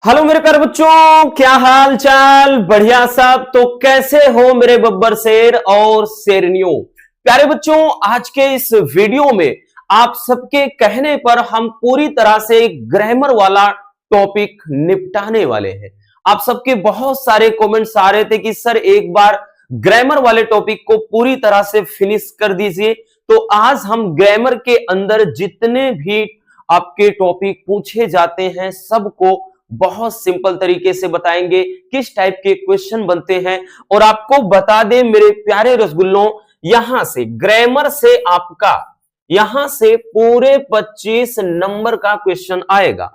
Hello मेरे प्यारे बच्चों, क्या हाल चाल? बढ़िया सब। तो कैसे हो मेरे बब्बर शेर और शेरनियों? प्यारे बच्चों, आज के इस वीडियो में आप सबके कहने पर हम पूरी तरह से ग्रामर वाला टॉपिक निपटाने वाले हैं। आप सबके बहुत सारे कमेंट्स आ रहे थे कि सर एक बार ग्रामर वाले टॉपिक को पूरी तरह से फिनिश कर दीजिए। तो आज हम ग्रामर के अंदर जितने भी आपके टॉपिक पूछे जाते हैं सबको बहुत सिंपल तरीके से बताएंगे, किस टाइप के क्वेश्चन बनते हैं। और आपको बता दें मेरे प्यारे रसगुल्लों, यहां से ग्रामर से आपका यहां से पूरे 25 नंबर का क्वेश्चन आएगा।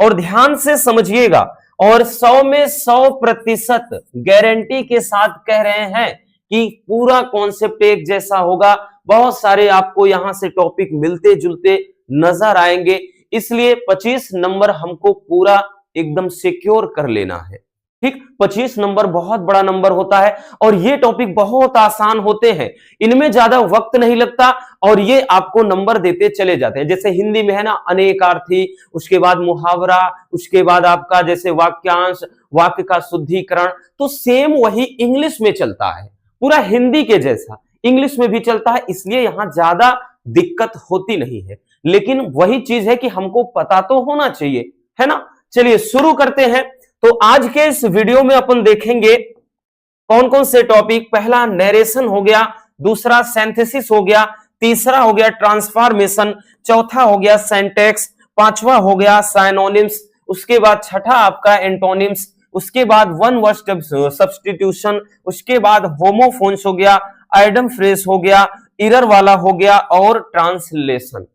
और ध्यान से समझिएगा, और 100 में 100% गारंटी के साथ कह रहे हैं कि पूरा कॉन्सेप्ट एक जैसा होगा। बहुत सारे आपको यहां से टॉपिक मिलते जुलते नजर आएंगे, इसलिए 25 नंबर हमको पूरा एकदम सिक्योर कर लेना है। ठीक, 25 नंबर बहुत बड़ा नंबर होता है और ये टॉपिक बहुत आसान होते हैं, इनमें ज्यादा वक्त नहीं लगता और ये आपको नंबर देते चले जाते हैं। जैसे हिंदी में है ना, अनेकार्थी, उसके बाद मुहावरा, उसके बाद आपका जैसे वाक्यांश, वाक्य का शुद्धिकरण, तो सेम वही इंग्लिश में चलता है, पूरा हिंदी के जैसा इंग्लिश में भी चलता है, इसलिए यहां ज्यादा दिक्कत होती नहीं है। लेकिन वही चीज है कि हमको पता तो होना चाहिए, है ना। चलिए शुरू करते हैं। तो आज के इस वीडियो में अपन देखेंगे कौन कौन से टॉपिक। पहला नरेशन हो गया, दूसरा सिंथेसिस हो गया, तीसरा हो गया ट्रांसफॉर्मेशन, चौथा हो गया सिंटैक्स, पांचवा हो गया साइनोनिम्स, उसके बाद छठा आपका एंटोनिम्स, उसके बाद वन वर्ड सब्स्टिट्यूशन, उसके बाद होमोफोन्स हो गया, आइडम फ्रेज हो गया, इरर वाला हो गया और ट्रांसलेशन।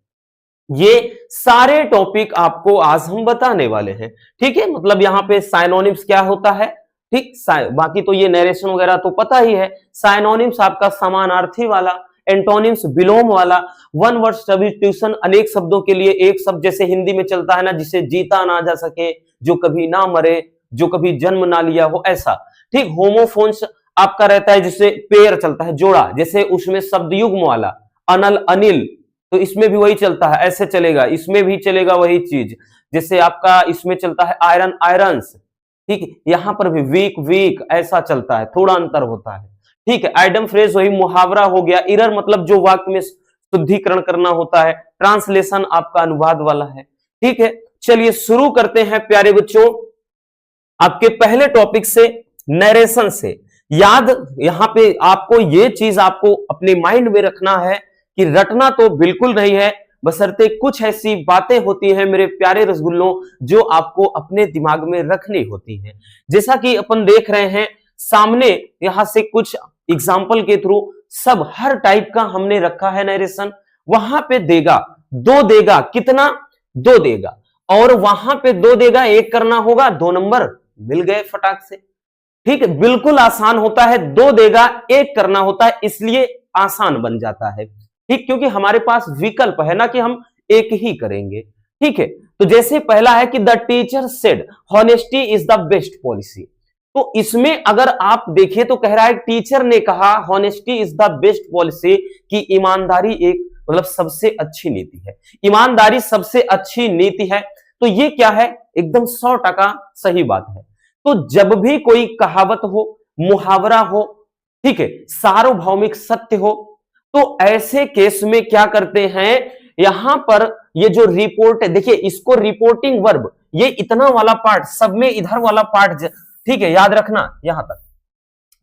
ये सारे टॉपिक आपको आज हम बताने वाले हैं। ठीक है, मतलब यहां पे साइनोनिम्स क्या होता है, ठीक, बाकी तो ये नरेशन वगैरह तो पता ही है। साइनोनिम्स आपका समानार्थी वाला, एंटोनिम्स विलोम वाला, वन वर्ड सब्स्टिट्यूशन अनेक शब्दों के लिए एक शब्द, जैसे हिंदी में चलता है ना, जिसे जीता ना जा सके, जो कभी ना मरे, जो कभी जन्म ना लिया हो, ऐसा। ठीक, होमोफोन्स आपका रहता है जिससे पेयर चलता है, जोड़ा, जैसे उसमें शब्द युग्म वाला, अनल अनिल, तो इसमें भी वही चलता है, ऐसे चलेगा, इसमें भी चलेगा वही चीज। जैसे आपका इसमें चलता है आयरन आयरन्स, ठीक, यहां पर भी वीक वीक ऐसा चलता है, थोड़ा अंतर होता है। ठीक है, आइडम फ्रेज वही मुहावरा हो गया, इरर मतलब जो वाक्य में शुद्धिकरण करना होता है, ट्रांसलेशन आपका अनुवाद वाला है। ठीक है, चलिए शुरू करते हैं प्यारे बच्चों आपके पहले टॉपिक से, नरेशन से। याद यहां पे आपको ये चीज आपको अपने माइंड में रखना है कि रटना तो बिल्कुल नहीं है, बशर्ते कुछ ऐसी बातें होती हैं मेरे प्यारे रसगुल्लों जो आपको अपने दिमाग में रखनी होती हैं। जैसा कि अपन देख रहे हैं सामने, यहां से कुछ एग्जाम्पल के थ्रू सब हर टाइप का हमने रखा है नरेशन। वहां पे देगा, दो देगा, कितना, दो देगा, और वहां पे दो देगा, एक करना होगा, 2 नंबर मिल गए फटाक से। ठीक है, बिल्कुल आसान होता है, दो देगा एक करना होता है, इसलिए आसान बन जाता है। ठीक, क्योंकि हमारे पास विकल्प है ना कि हम एक ही करेंगे। ठीक है, तो जैसे पहला है कि the teacher said honesty is the best policy. तो इसमें अगर आप देखिए तो कह रहा है टीचर ने कहा honesty is the best policy, कि ईमानदारी एक मतलब सबसे अच्छी नीति है, ईमानदारी सबसे अच्छी नीति है। तो ये क्या है, एकदम 100% सही बात है। तो जब भी कोई कहावत हो, मुहावरा हो, ठीक है, सार्वभौमिक सत्य हो, तो ऐसे केस में क्या करते हैं, यहां पर ये जो रिपोर्ट है, देखिए इसको रिपोर्टिंग वर्ब, ये इतना वाला पार्ट सब में इधर वाला पार्ट, ठीक है, याद रखना, यहां तक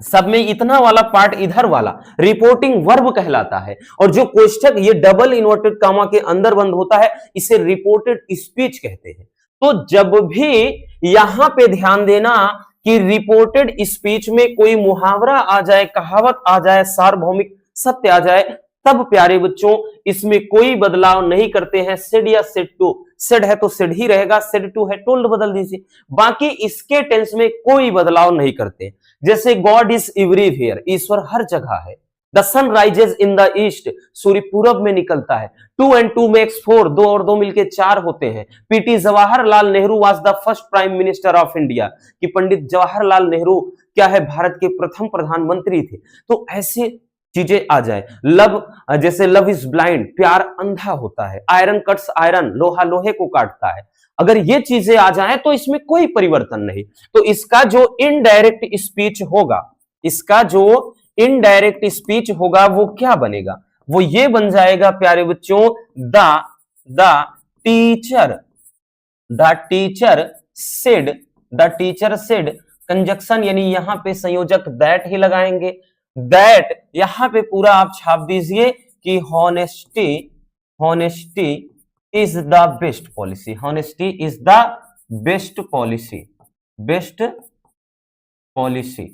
सब में इतना वाला पार्ट इधर वाला रिपोर्टिंग वर्ब कहलाता है। और जो कोष्ठक ये डबल इन्वर्टेड कामा के अंदर बंद होता है, इसे रिपोर्टेड स्पीच कहते हैं। तो जब भी यहां पे ध्यान देना कि रिपोर्टेड स्पीच में कोई मुहावरा आ जाए, कहावत आ जाए, सार्वभौमिक सत्य आ जाए, तब प्यारे बच्चों इसमें कोई बदलाव नहीं करते हैं। सेड या सेड टू, सेड है तो सेड ही रहेगा, सेड टू है टोल्ड बदल दीजिए, बाकी इसके टेंस में कोई बदलाव नहीं करते। जैसे गॉड इज एवरीवेयर, ईश्वर हर जगह है। The sun rises in the east, सूर्य पूरब में निकलता है। 2 and 2 makes 4, 2 और 2 मिलके 4 होते हैं। PT Jawaharlal Nehru was the first prime minister of India, कि पंडित जवाहरलाल नेहरू क्या है, भारत के प्रथम प्रधानमंत्री थे। तो ऐसे चीजें आ जाए। लव, जैसे लव इज ब्लाइंड, प्यार अंधा होता है। आयरन कट्स आयरन, लोहा लोहे को काटता है। अगर ये चीजें आ जाएं तो इसमें कोई परिवर्तन नहीं। तो इसका जो इनडायरेक्ट स्पीच होगा, इसका जो इनडायरेक्ट स्पीच होगा वो क्या बनेगा? वो ये बन जाएगा प्यारे बच्चों, the teacher the teacher said, the teacher said, conjunction यानी यहां पे संयोजक दैट ही लगाएंगे। दैट यहां पे पूरा आप छाप दीजिए कि honesty, honesty is the best policy, honesty is the best policy, best policy.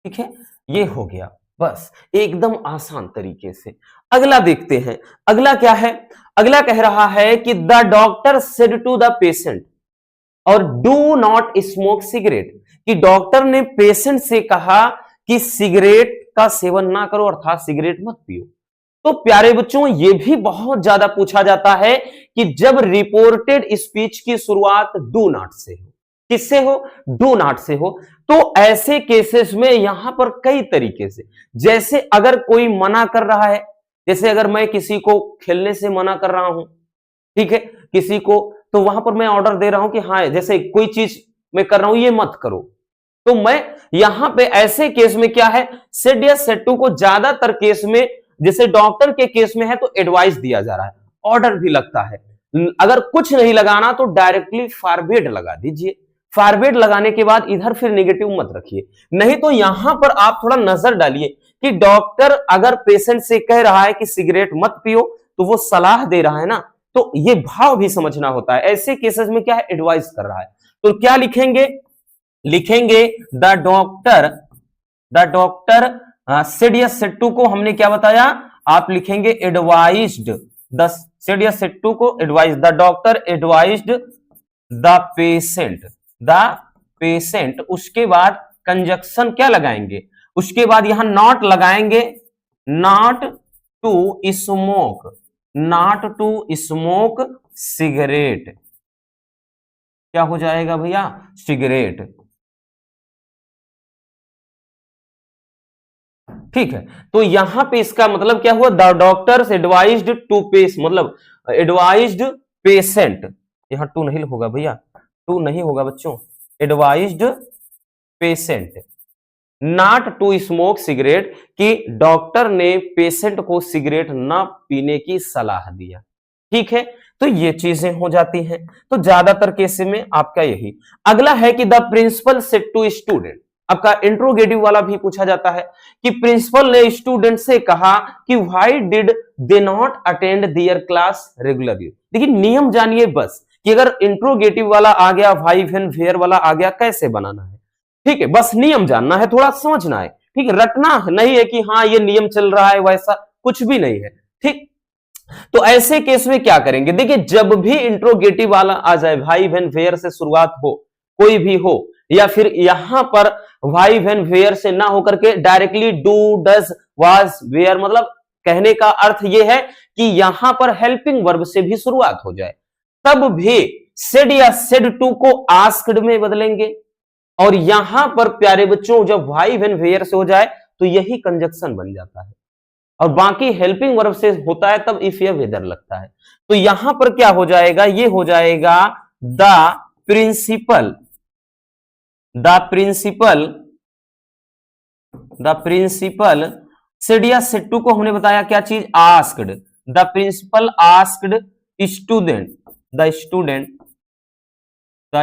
ठीक है, ये हो गया, बस एकदम आसान तरीके से। अगला देखते हैं, अगला क्या है? अगला कह रहा है कि the doctor said to the patient और डू नॉट स्मोक सिगरेट, कि डॉक्टर ने पेशेंट से कहा कि सिगरेट का सेवन ना करो, अर्थात सिगरेट मत पियो। तो प्यारे बच्चों ये भी बहुत ज्यादा पूछा जाता है कि जब रिपोर्टेड स्पीच की शुरुआत डू नॉट से हो, किससे हो? डू नॉट से हो। तो ऐसे केसेस में यहां पर कई तरीके से, जैसे अगर कोई मना कर रहा है, जैसे अगर मैं किसी को खेलने से मना कर रहा हूं, ठीक है, किसी को, तो वहां पर मैं ऑर्डर दे रहा हूं कि हाँ, जैसे कोई चीज मैं कर रहा हूं ये मत करो, तो मैं यहां पे ऐसे केस में क्या है, सेड या सेड टू को ज्यादातर केस में, जैसे डॉक्टर के केस में है तो एडवाइस दिया जा रहा है, ऑर्डर भी लगता है। अगर कुछ नहीं लगाना तो डायरेक्टली फॉरबिड लगा दीजिए। फॉरबिड लगाने के बाद इधर फिर नेगेटिव मत रखिए। नहीं तो यहां पर आप थोड़ा नजर डालिए कि डॉक्टर अगर पेशेंट से कह रहा है कि सिगरेट मत पियो, तो वो सलाह दे रहा है ना, तो ये भाव भी समझना होता है। ऐसे केसेस में क्या है, एडवाइस कर रहा है। तो क्या लिखेंगे? लिखेंगे द डॉक्टर सेड या सेड टू को हमने क्या बताया, आप लिखेंगे एडवाइज्ड, द सेड या सेड टू को advise, the doctor advised the patient. उसके बाद कंजक्शन क्या लगाएंगे, उसके बाद यहां नॉट लगाएंगे, not to smoke, not to smoke cigarette. क्या हो जाएगा भैया? सिगरेट। ठीक है, तो यहां पे इसका मतलब क्या हुआ, द डॉक्टर्स एडवाइज्ड टू मतलब एडवाइज्ड पेशेंट, यहां टू नहीं होगा भैया, टू नहीं होगा बच्चों, advised patient not to smoke cigarette, कि डॉक्टर ने पेशेंट को सिगरेट ना पीने की सलाह दिया। ठीक है, तो ये चीजें हो जाती हैं। तो ज्यादातर केस में आपका यही। अगला है कि the principal said to student, आपका इंट्रोगेटिव वाला भी पूछा जाता है कि प्रिंसिपल ने स्टूडेंट से कहा कि why did they not attend their class regularly. देखिए नियम जानिए बस, कि अगर इंट्रोगेटिव वाला आ गया, व्हाई व्हेन वेयर वाला आ गया, कैसे बनाना है। ठीक है, बस नियम जानना है, थोड़ा समझना है। ठीक है, रटना नहीं है कि हाँ ये नियम चल रहा है, वैसा कुछ भी नहीं है। ठीक, तो ऐसे केस में क्या करेंगे, देखिए जब भी इंट्रोगेटिव वाला आ जाए, व्हाई व्हेन वेयर से शुरुआत हो, कोई भी हो, या फिर यहां पर व्हाई व्हेन वेयर से ना होकर के directly do does was where, मतलब कहने का अर्थ यह है कि यहां पर हेल्पिंग वर्ब से भी शुरुआत हो जाए, तब भी सेड या सेड टू को आस्क्ड में बदलेंगे। और यहां पर प्यारे बच्चों जब व्हाई व्हेन वेयर से हो जाए तो यही कंजक्शन बन जाता है, और बाकी हेल्पिंग वर्ब से होता है तब इफ या वेदर लगता है। तो यहां पर क्या हो जाएगा, ये हो जाएगा the principal, the principal said या सेड टू को हमने बताया क्या चीज, asked, the principal asked student, the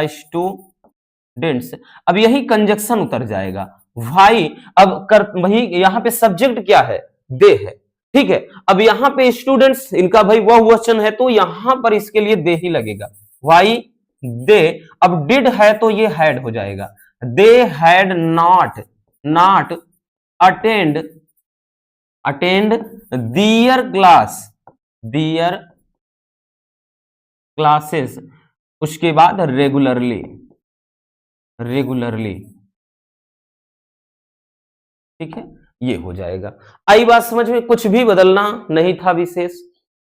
students. अब यही कंजक्शन उतर जाएगा, भाई अब कर वही, यहां पे सब्जेक्ट क्या है, दे है। ठीक है, अब यहां पे स्टूडेंट्स इनका भाई वह वचन है, तो यहां पर इसके लिए दे ही लगेगा, वाई दे। अब डिड है तो ये हैड हो जाएगा, they had not attend their classes, उसके बाद रेगुलरली। ठीक है, ये हो जाएगा। आई बात समझ में, कुछ भी बदलना नहीं था विशेष।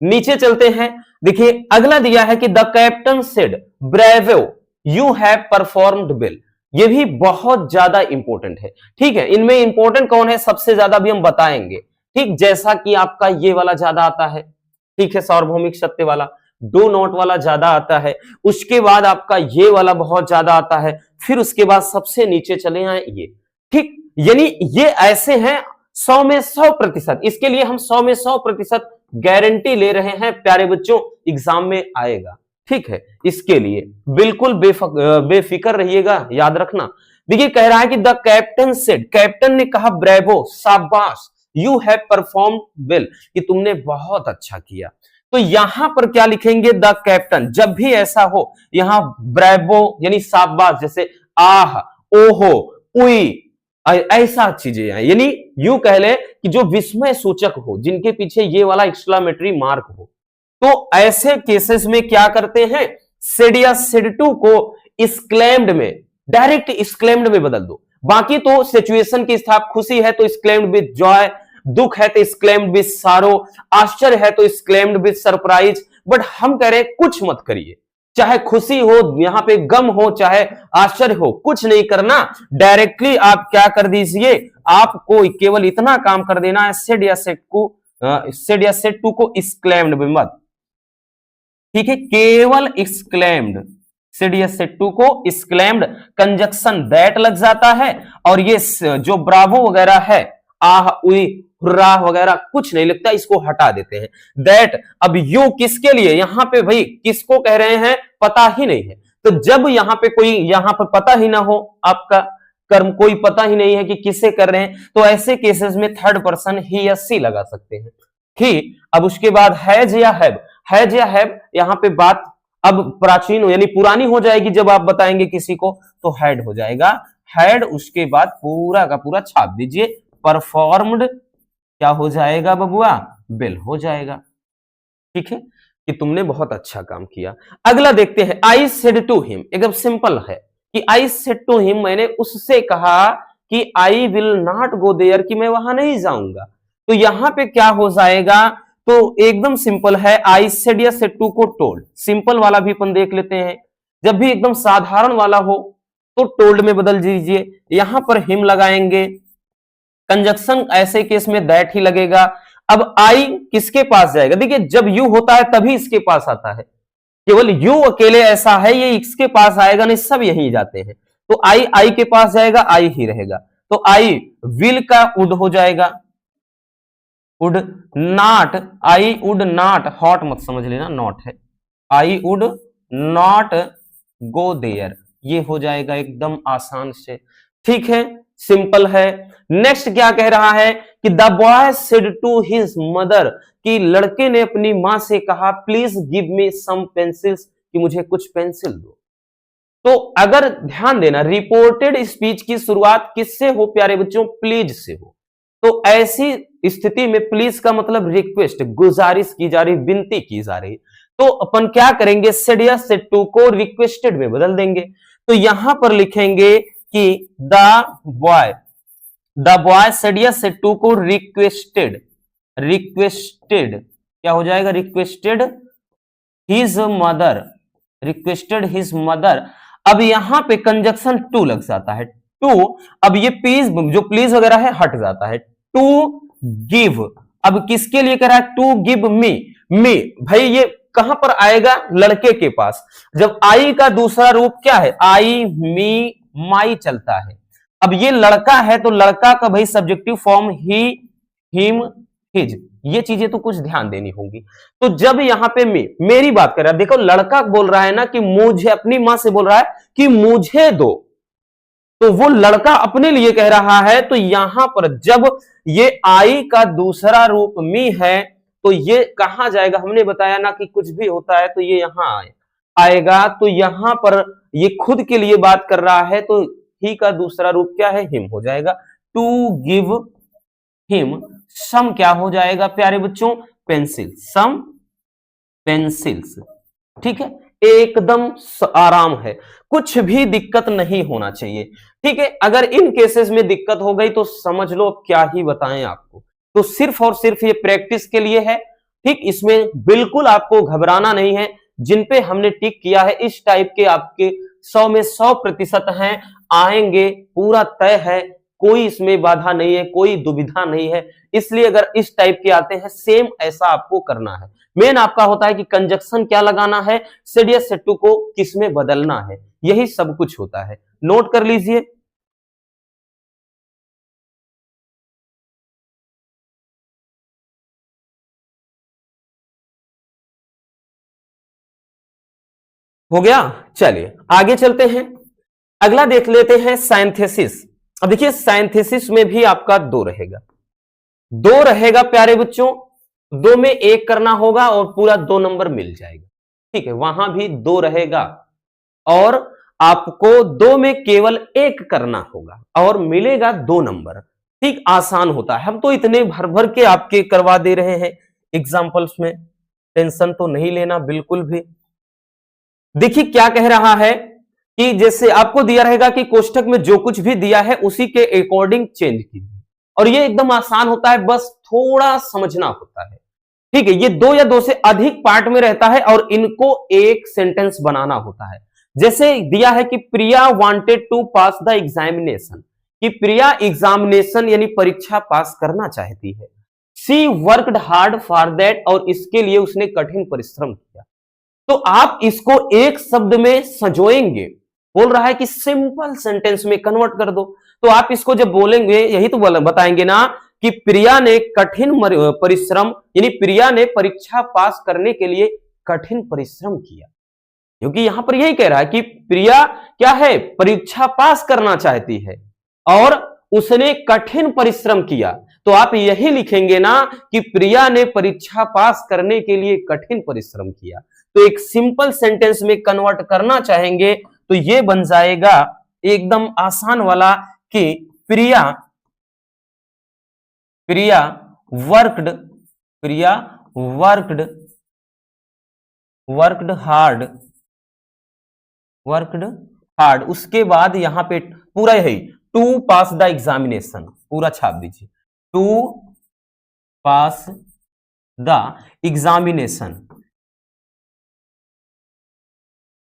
नीचे चलते हैं, देखिए अगला दिया है कि the captain said bravo you have performed well. ये भी बहुत ज्यादा इंपॉर्टेंट है। ठीक है, इनमें इंपॉर्टेंट कौन है सबसे ज्यादा भी हम बताएंगे। ठीक, जैसा कि आपका ये वाला ज्यादा आता है, ठीक है, सार्वभौमिक सत्य वाला, डू नॉट वाला ज्यादा आता है, उसके बाद आपका ये वाला बहुत ज्यादा आता है, फिर उसके बाद सबसे नीचे चले आए ये, ठीक, यानी ये ऐसे हैं 100 में 100%। इसके लिए हम 100 में 100% गारंटी ले रहे हैं प्यारे बच्चों, एग्जाम में आएगा, ठीक है। इसके लिए बिल्कुल बेफिक्र रहिएगा, याद रखना। देखिए कह रहा है कि द कैप्टन सेड, कैप्टन ने कहा ब्रेवो, शाबाश, यू हैव परफॉर्म वेल, कि तुमने बहुत अच्छा किया। तो यहां पर क्या लिखेंगे, द कैप्टन, जब भी ऐसा हो यहां ब्रेवो यानी शाबाश, जैसे आह, ओहो, उई, ऐसा चीजें हैं, यानी यूं कह ले कि जो विस्मय सूचक हो, जिनके पीछे ये वाला एक्सक्लेमेटरी मार्क हो। तो ऐसे केसेस में क्या करते हैं, सेड या सेड टू को एक्सक्लेम्ड में, डायरेक्ट एक्सक्लेम्ड में बदल दो। बाकी तो सिचुएशन की स्थाप, खुशी है तो एक्सक्लेम्ड विद जॉय, दुख है तो एक्सक्लेम्ड विद सारो, आश्चर्य है तो एक्सक्लेम्ड विद सरप्राइज। बट हम कह रहे हैं कुछ मत करिए, चाहे खुशी हो, यहां पे गम हो, चाहे आश्चर्य हो, कुछ नहीं करना, डायरेक्टली आप क्या कर दीजिए, आपको केवल इतना काम कर देना है, सेड या सेड टू को एक्सक्लेम्ड में मत, ठीक है, केवल एक्सक्लेम्ड, सेड या सेड टू को एक्सक्लेम्ड, कंजक्शन दैट लग जाता है, और ये जो ब्रावो वगैरह है, आह, उई, हुर्रा वगैरह कुछ नहीं लगता, इसको हटा देते हैं। दैट, अब यू किसके लिए, यहां पे भाई किसको कह रहे हैं, पता ही नहीं है। तो जब यहां पे कोई, यहां पर पता ही ना हो, आपका कर्म कोई पता ही नहीं है कि किसे कर रहे हैं, तो ऐसे केसेस में थर्ड पर्सन ही या सी लगा सकते हैं। ठीक, अब उसके बाद हैज या हैव, हैज या हैव, यहां पे बात अब प्राचीन यानी पुरानी हो जाएगी, जब आप बताएंगे किसी को तो हैड हो जाएगा, हैड, उसके बाद पूरा का पूरा छाप दीजिए, परफॉर्म्ड क्या हो जाएगा बबुआ, बिल हो जाएगा, ठीक है, कि तुमने बहुत अच्छा काम किया। अगला देखते हैं, आई सेड टू हिम, एकदम सिंपल है कि आई सेड टू हिम, मैंने उससे कहा कि I will not go there, कि मैं वहां नहीं जाऊंगा। तो यहां पे क्या हो जाएगा, तो एकदम सिंपल है, आई सेड या सेड टू को टोल्ड, सिंपल वाला भी अपन देख लेते हैं, जब भी एकदम साधारण वाला हो तो टोल्ड में बदल दीजिए, यहां पर हिम लगाएंगे, कंजक्शन ऐसे केस में दैट ही लगेगा। अब आई किसके पास जाएगा, देखिए जब यू होता है तभी इसके पास आता है, केवल यू अकेले ऐसा है, ये इसके पास आएगा नहीं, सब यहीं जाते हैं। तो आई के पास जाएगा, आई ही रहेगा, तो आई विल का वुड हो जाएगा, would not, I would not, hot मत समझ लेना, नॉट है, I would not go there, ये हो जाएगा एकदम आसान से, ठीक है, सिंपल है। नेक्स्ट क्या कह रहा है कि the boy said to his mother, कि लड़के ने अपनी मां से कहा please give me some pencils, कि मुझे कुछ पेंसिल दो। तो अगर ध्यान देना, रिपोर्टेड स्पीच की शुरुआत किससे हो प्यारे बच्चों, प्लीज से हो। तो ऐसी स्थिति में प्लीज का मतलब रिक्वेस्ट, गुजारिश की जा रही, विनती की जा रही, तो अपन क्या करेंगे, सेड या सेड टू को रिक्वेस्टेड में बदल देंगे। तो यहां पर लिखेंगे कि द बॉय सेड या सेड टू को रिक्वेस्टेड, रिक्वेस्टेड क्या हो जाएगा, requested his mother, requested his mother. अब यहां पे कंजक्शन टू लग जाता है, टू, अब ये प्लीज जो प्लीज वगैरह है हट जाता है, टू गिव, अब किसके लिए कह रहा है, टू गिव मी, मी भाई ये कहां पर आएगा, लड़के के पास, जब आई का दूसरा रूप क्या है, आई, मी, माई चलता है। अब ये लड़का है तो लड़का का भाई सब्जेक्टिव फॉर्म ही, हिम, हिज, ये चीजें तो कुछ ध्यान देनी होगी। तो जब यहां पे मेरी बात कर रहा है, देखो लड़का बोल रहा है ना कि मुझे, अपनी मां से बोल रहा है कि मुझे दो, तो वो लड़का अपने लिए कह रहा है, तो यहां पर जब ये आई का दूसरा रूप मी है तो ये कहां जाएगा, हमने बताया ना कि कुछ भी होता है तो ये यहां आएगा, तो यहां पर ये खुद के लिए बात कर रहा है, तो ही का दूसरा रूप क्या है, हिम हो जाएगा, टू गिव हिम सम क्या हो जाएगा प्यारे बच्चों, पेंसिल, सम पेंसिल्स, ठीक है, एकदम आराम है, कुछ भी दिक्कत नहीं होना चाहिए, ठीक है। अगर इन केसेस में दिक्कत हो गई तो समझ लो क्या ही बताएं आपको, तो सिर्फ और सिर्फ ये प्रैक्टिस के लिए है, ठीक, इसमें बिल्कुल आपको घबराना नहीं है। जिन पे हमने टिक किया है इस टाइप के आपके 100 में 100% हैं, आएंगे, पूरा तय है, कोई इसमें बाधा नहीं है, कोई दुविधा नहीं है। इसलिए अगर इस टाइप के आते हैं सेम ऐसा आपको करना है। मेन आपका होता है कि कंजक्शन क्या लगाना है, सेड या सेड टू को किस में बदलना है, यही सब कुछ होता है। नोट कर लीजिए। हो गया, चलिए आगे चलते हैं। अगला देख लेते हैं साइंथेसिस। अब देखिए साइंथेसिस में भी आपका दो रहेगा प्यारे बच्चों, दो में एक करना होगा और पूरा 2 नंबर मिल जाएगा। ठीक है, वहां भी 2 रहेगा और आपको 2 में केवल 1 करना होगा और मिलेगा 2 नंबर। ठीक, आसान होता है। हम तो इतने भर भर के आपके करवा दे रहे हैं एग्जाम्पल्स में, टेंशन तो नहीं लेना बिल्कुल भी। देखिए क्या कह रहा है कि जैसे आपको दिया रहेगा कि कोष्ठक में जो कुछ भी दिया है उसी के अकॉर्डिंग चेंज कीजिए, और ये एकदम आसान होता है, बस थोड़ा समझना होता है। ठीक है, ये 2 या 2 से अधिक पार्ट में रहता है और इनको एक सेंटेंस बनाना होता है। जैसे दिया है कि Priya wanted to pass the examination, कि प्रिया एग्जामिनेशन यानी परीक्षा पास करना चाहती है। She worked hard for that, और इसके लिए उसने कठिन परिश्रम किया। तो आप इसको एक शब्द में संजोएंगे, बोल रहा है कि सिंपल सेंटेंस में कन्वर्ट कर दो। तो आप इसको जब बोलेंगे यही तो बताएंगे ना कि प्रिया ने कठिन परिश्रम, यानी प्रिया ने परीक्षा पास करने के लिए कठिन परिश्रम किया, क्योंकि यहां पर यही कह रहा है कि प्रिया क्या है, परीक्षा पास करना चाहती है और उसने कठिन परिश्रम किया। तो आप यही लिखेंगे ना कि प्रिया ने परीक्षा पास करने के लिए कठिन परिश्रम किया। तो एक सिंपल सेंटेंस में कन्वर्ट करना चाहेंगे तो ये बन जाएगा एकदम आसान वाला कि प्रिया वर्कड हार्ड, उसके बाद यहां पे पूरा यही टू पास द एग्जामिनेशन, पूरा छाप दीजिए, टू पास द एग्जामिनेशन।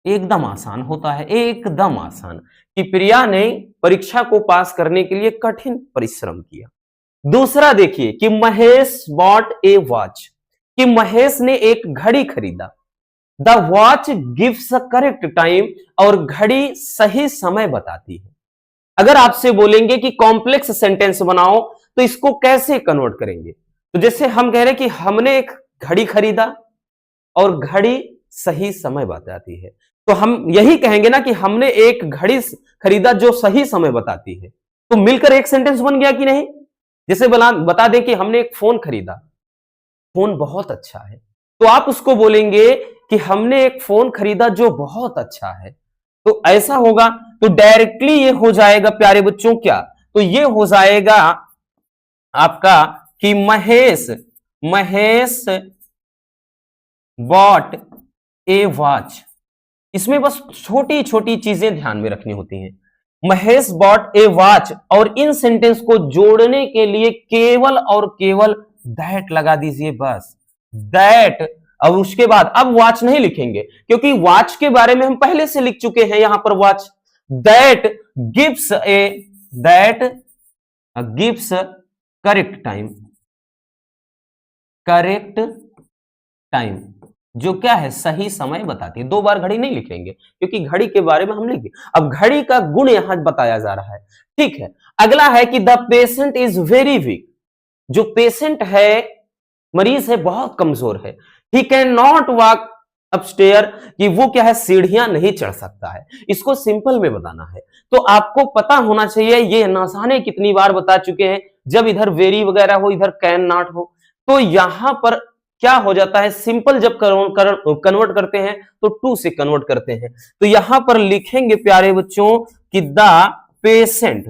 एकदम आसान होता है, एकदम आसान, कि प्रिया ने परीक्षा को पास करने के लिए कठिन परिश्रम किया। दूसरा देखिए कि महेश बॉट ए वॉच, कि महेश ने एक घड़ी खरीदा। The watch gives a correct time, और घड़ी सही समय बताती है। अगर आपसे बोलेंगे कि कॉम्प्लेक्स सेंटेंस बनाओ तो इसको कैसे कन्वर्ट करेंगे, तो जैसे हम कह रहे हैं कि हमने एक घड़ी खरीदा और घड़ी सही समय बताती है, तो हम यही कहेंगे ना कि हमने एक घड़ी खरीदा जो सही समय बताती है। तो मिलकर एक सेंटेंस बन गया कि नहीं। जैसे बता दें कि हमने एक फोन खरीदा, फोन बहुत अच्छा है, तो आप उसको बोलेंगे कि हमने एक फोन खरीदा जो बहुत अच्छा है। तो ऐसा होगा, तो डायरेक्टली ये हो जाएगा प्यारे बच्चों क्या, तो ये हो जाएगा आपका कि महेश बॉट ए वॉच। इसमें बस छोटी छोटी चीजें ध्यान में रखनी होती हैं। महेश बॉट ए वॉच, और इन सेंटेंस को जोड़ने के लिए केवल और केवल दैट लगा दीजिए, बस दैट। अब उसके बाद अब वॉच नहीं लिखेंगे, क्योंकि वॉच के बारे में हम पहले से लिख चुके हैं यहां पर watch. That gives correct time, जो क्या है, सही समय बताती है। 2 बार घड़ी नहीं लिखेंगे क्योंकि घड़ी के बारे में हम लिखे। अब घड़ी का गुण यहां बताया जा रहा है। ठीक है, अगला है कि the patient is very weak, जो पेशेंट है, मरीज है, बहुत कमजोर है। He can not walk upstair, कि वो क्या है, सीढ़ियां नहीं चढ़ सकता है। इसको सिंपल में बताना है तो आपको पता होना चाहिए, ये ना जाने कितनी बार बता चुके हैं, जब इधर वेरी वगैरह हो, इधर कैन नॉट हो, तो यहां पर क्या हो जाता है, सिंपल जब कन्वर्ट करते हैं तो टू से कन्वर्ट करते हैं। तो यहां पर लिखेंगे प्यारे बच्चों कि the patient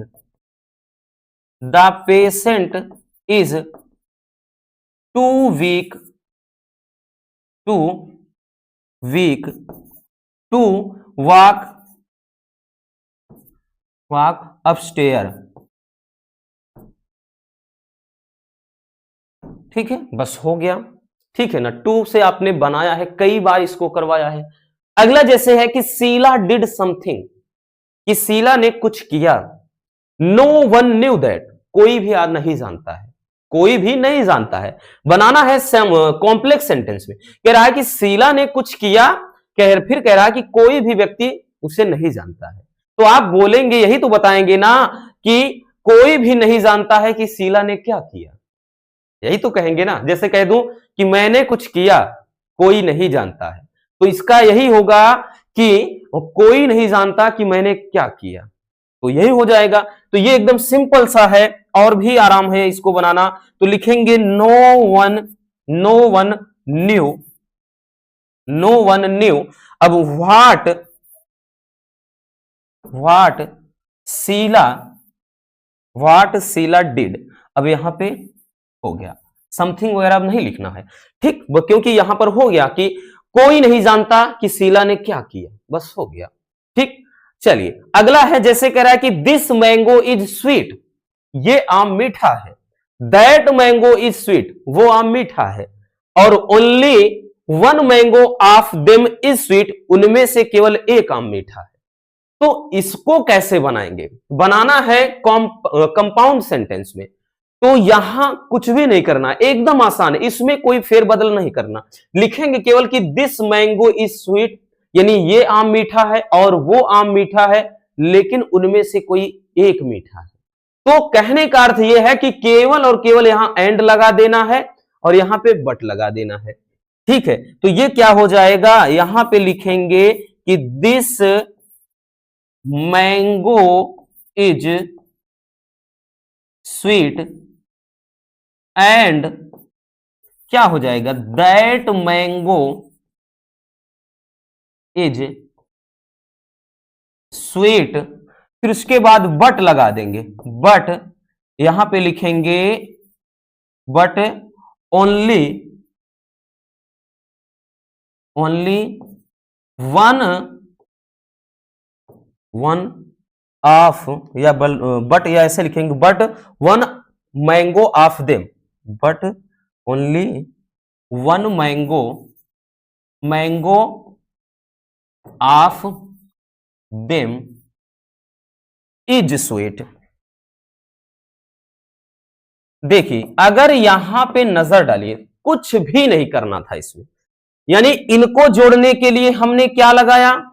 is too weak to walk upstair. ठीक है, बस हो गया। ठीक है ना, टू से आपने बनाया है, कई बार इसको करवाया है। अगला जैसे है कि शीला डिड समथिंग, कि शीला ने कुछ किया। नो वन न्यू दैट, कोई भी आज नहीं जानता है, कोई भी नहीं जानता है। बनाना है कॉम्प्लेक्स सेंटेंस में। कह रहा है कि शीला ने कुछ किया, फिर कह रहा है कि कोई भी व्यक्ति उसे नहीं जानता है। तो आप बोलेंगे, यही तो बताएंगे ना कि कोई भी नहीं जानता है कि शीला ने क्या किया, यही तो कहेंगे ना। जैसे कह दूं कि मैंने कुछ किया, कोई नहीं जानता है, तो इसका यही होगा कि कोई नहीं जानता कि मैंने क्या किया, तो यही हो जाएगा। तो ये एकदम सिंपल सा है, और भी आराम है इसको बनाना। तो लिखेंगे no one knew, no one knew. अब व्हाट शीला डिड, अब यहां पे हो गया, समथिंग वगैरह अब नहीं लिखना है, ठीक, क्योंकि यहां पर हो गया कि कोई नहीं जानता कि शीला ने क्या किया, बस हो गया, ठीक। चलिए अगला है, जैसे कह रहा है कि दिस मैंगो इज स्वीट, ये आम मीठा है। दैट मैंगो इज स्वीट, वो आम मीठा है। और only one mango of them is sweet, उनमें से केवल एक आम मीठा है। तो इसको कैसे बनाएंगे? बनाना है कंपाउंड सेंटेंस में। तो यहां कुछ भी नहीं करना, एकदम आसान है, इसमें कोई फेरबदल नहीं करना। लिखेंगे केवल कि दिस मैंगो इज स्वीट, यानी ये आम मीठा है और वो आम मीठा है, लेकिन उनमें से कोई एक मीठा है। तो कहने का अर्थ यह है कि केवल और केवल यहां एंड लगा देना है और यहां पे बट लगा देना है, ठीक है। तो ये क्या हो जाएगा, यहां पे लिखेंगे कि this mango is sweet and क्या हो जाएगा, दैट मैंगो इज स्वीट। फिर उसके बाद बट लगा देंगे, बट यहां पे लिखेंगे बट ओनली वन ऑफ, या बट या ऐसे लिखेंगे but one mango of them, but only one mango of them is sweet. देखिए अगर यहां पे नजर डालिए, कुछ भी नहीं करना था इसमें, यानी इनको जोड़ने के लिए हमने क्या लगाया,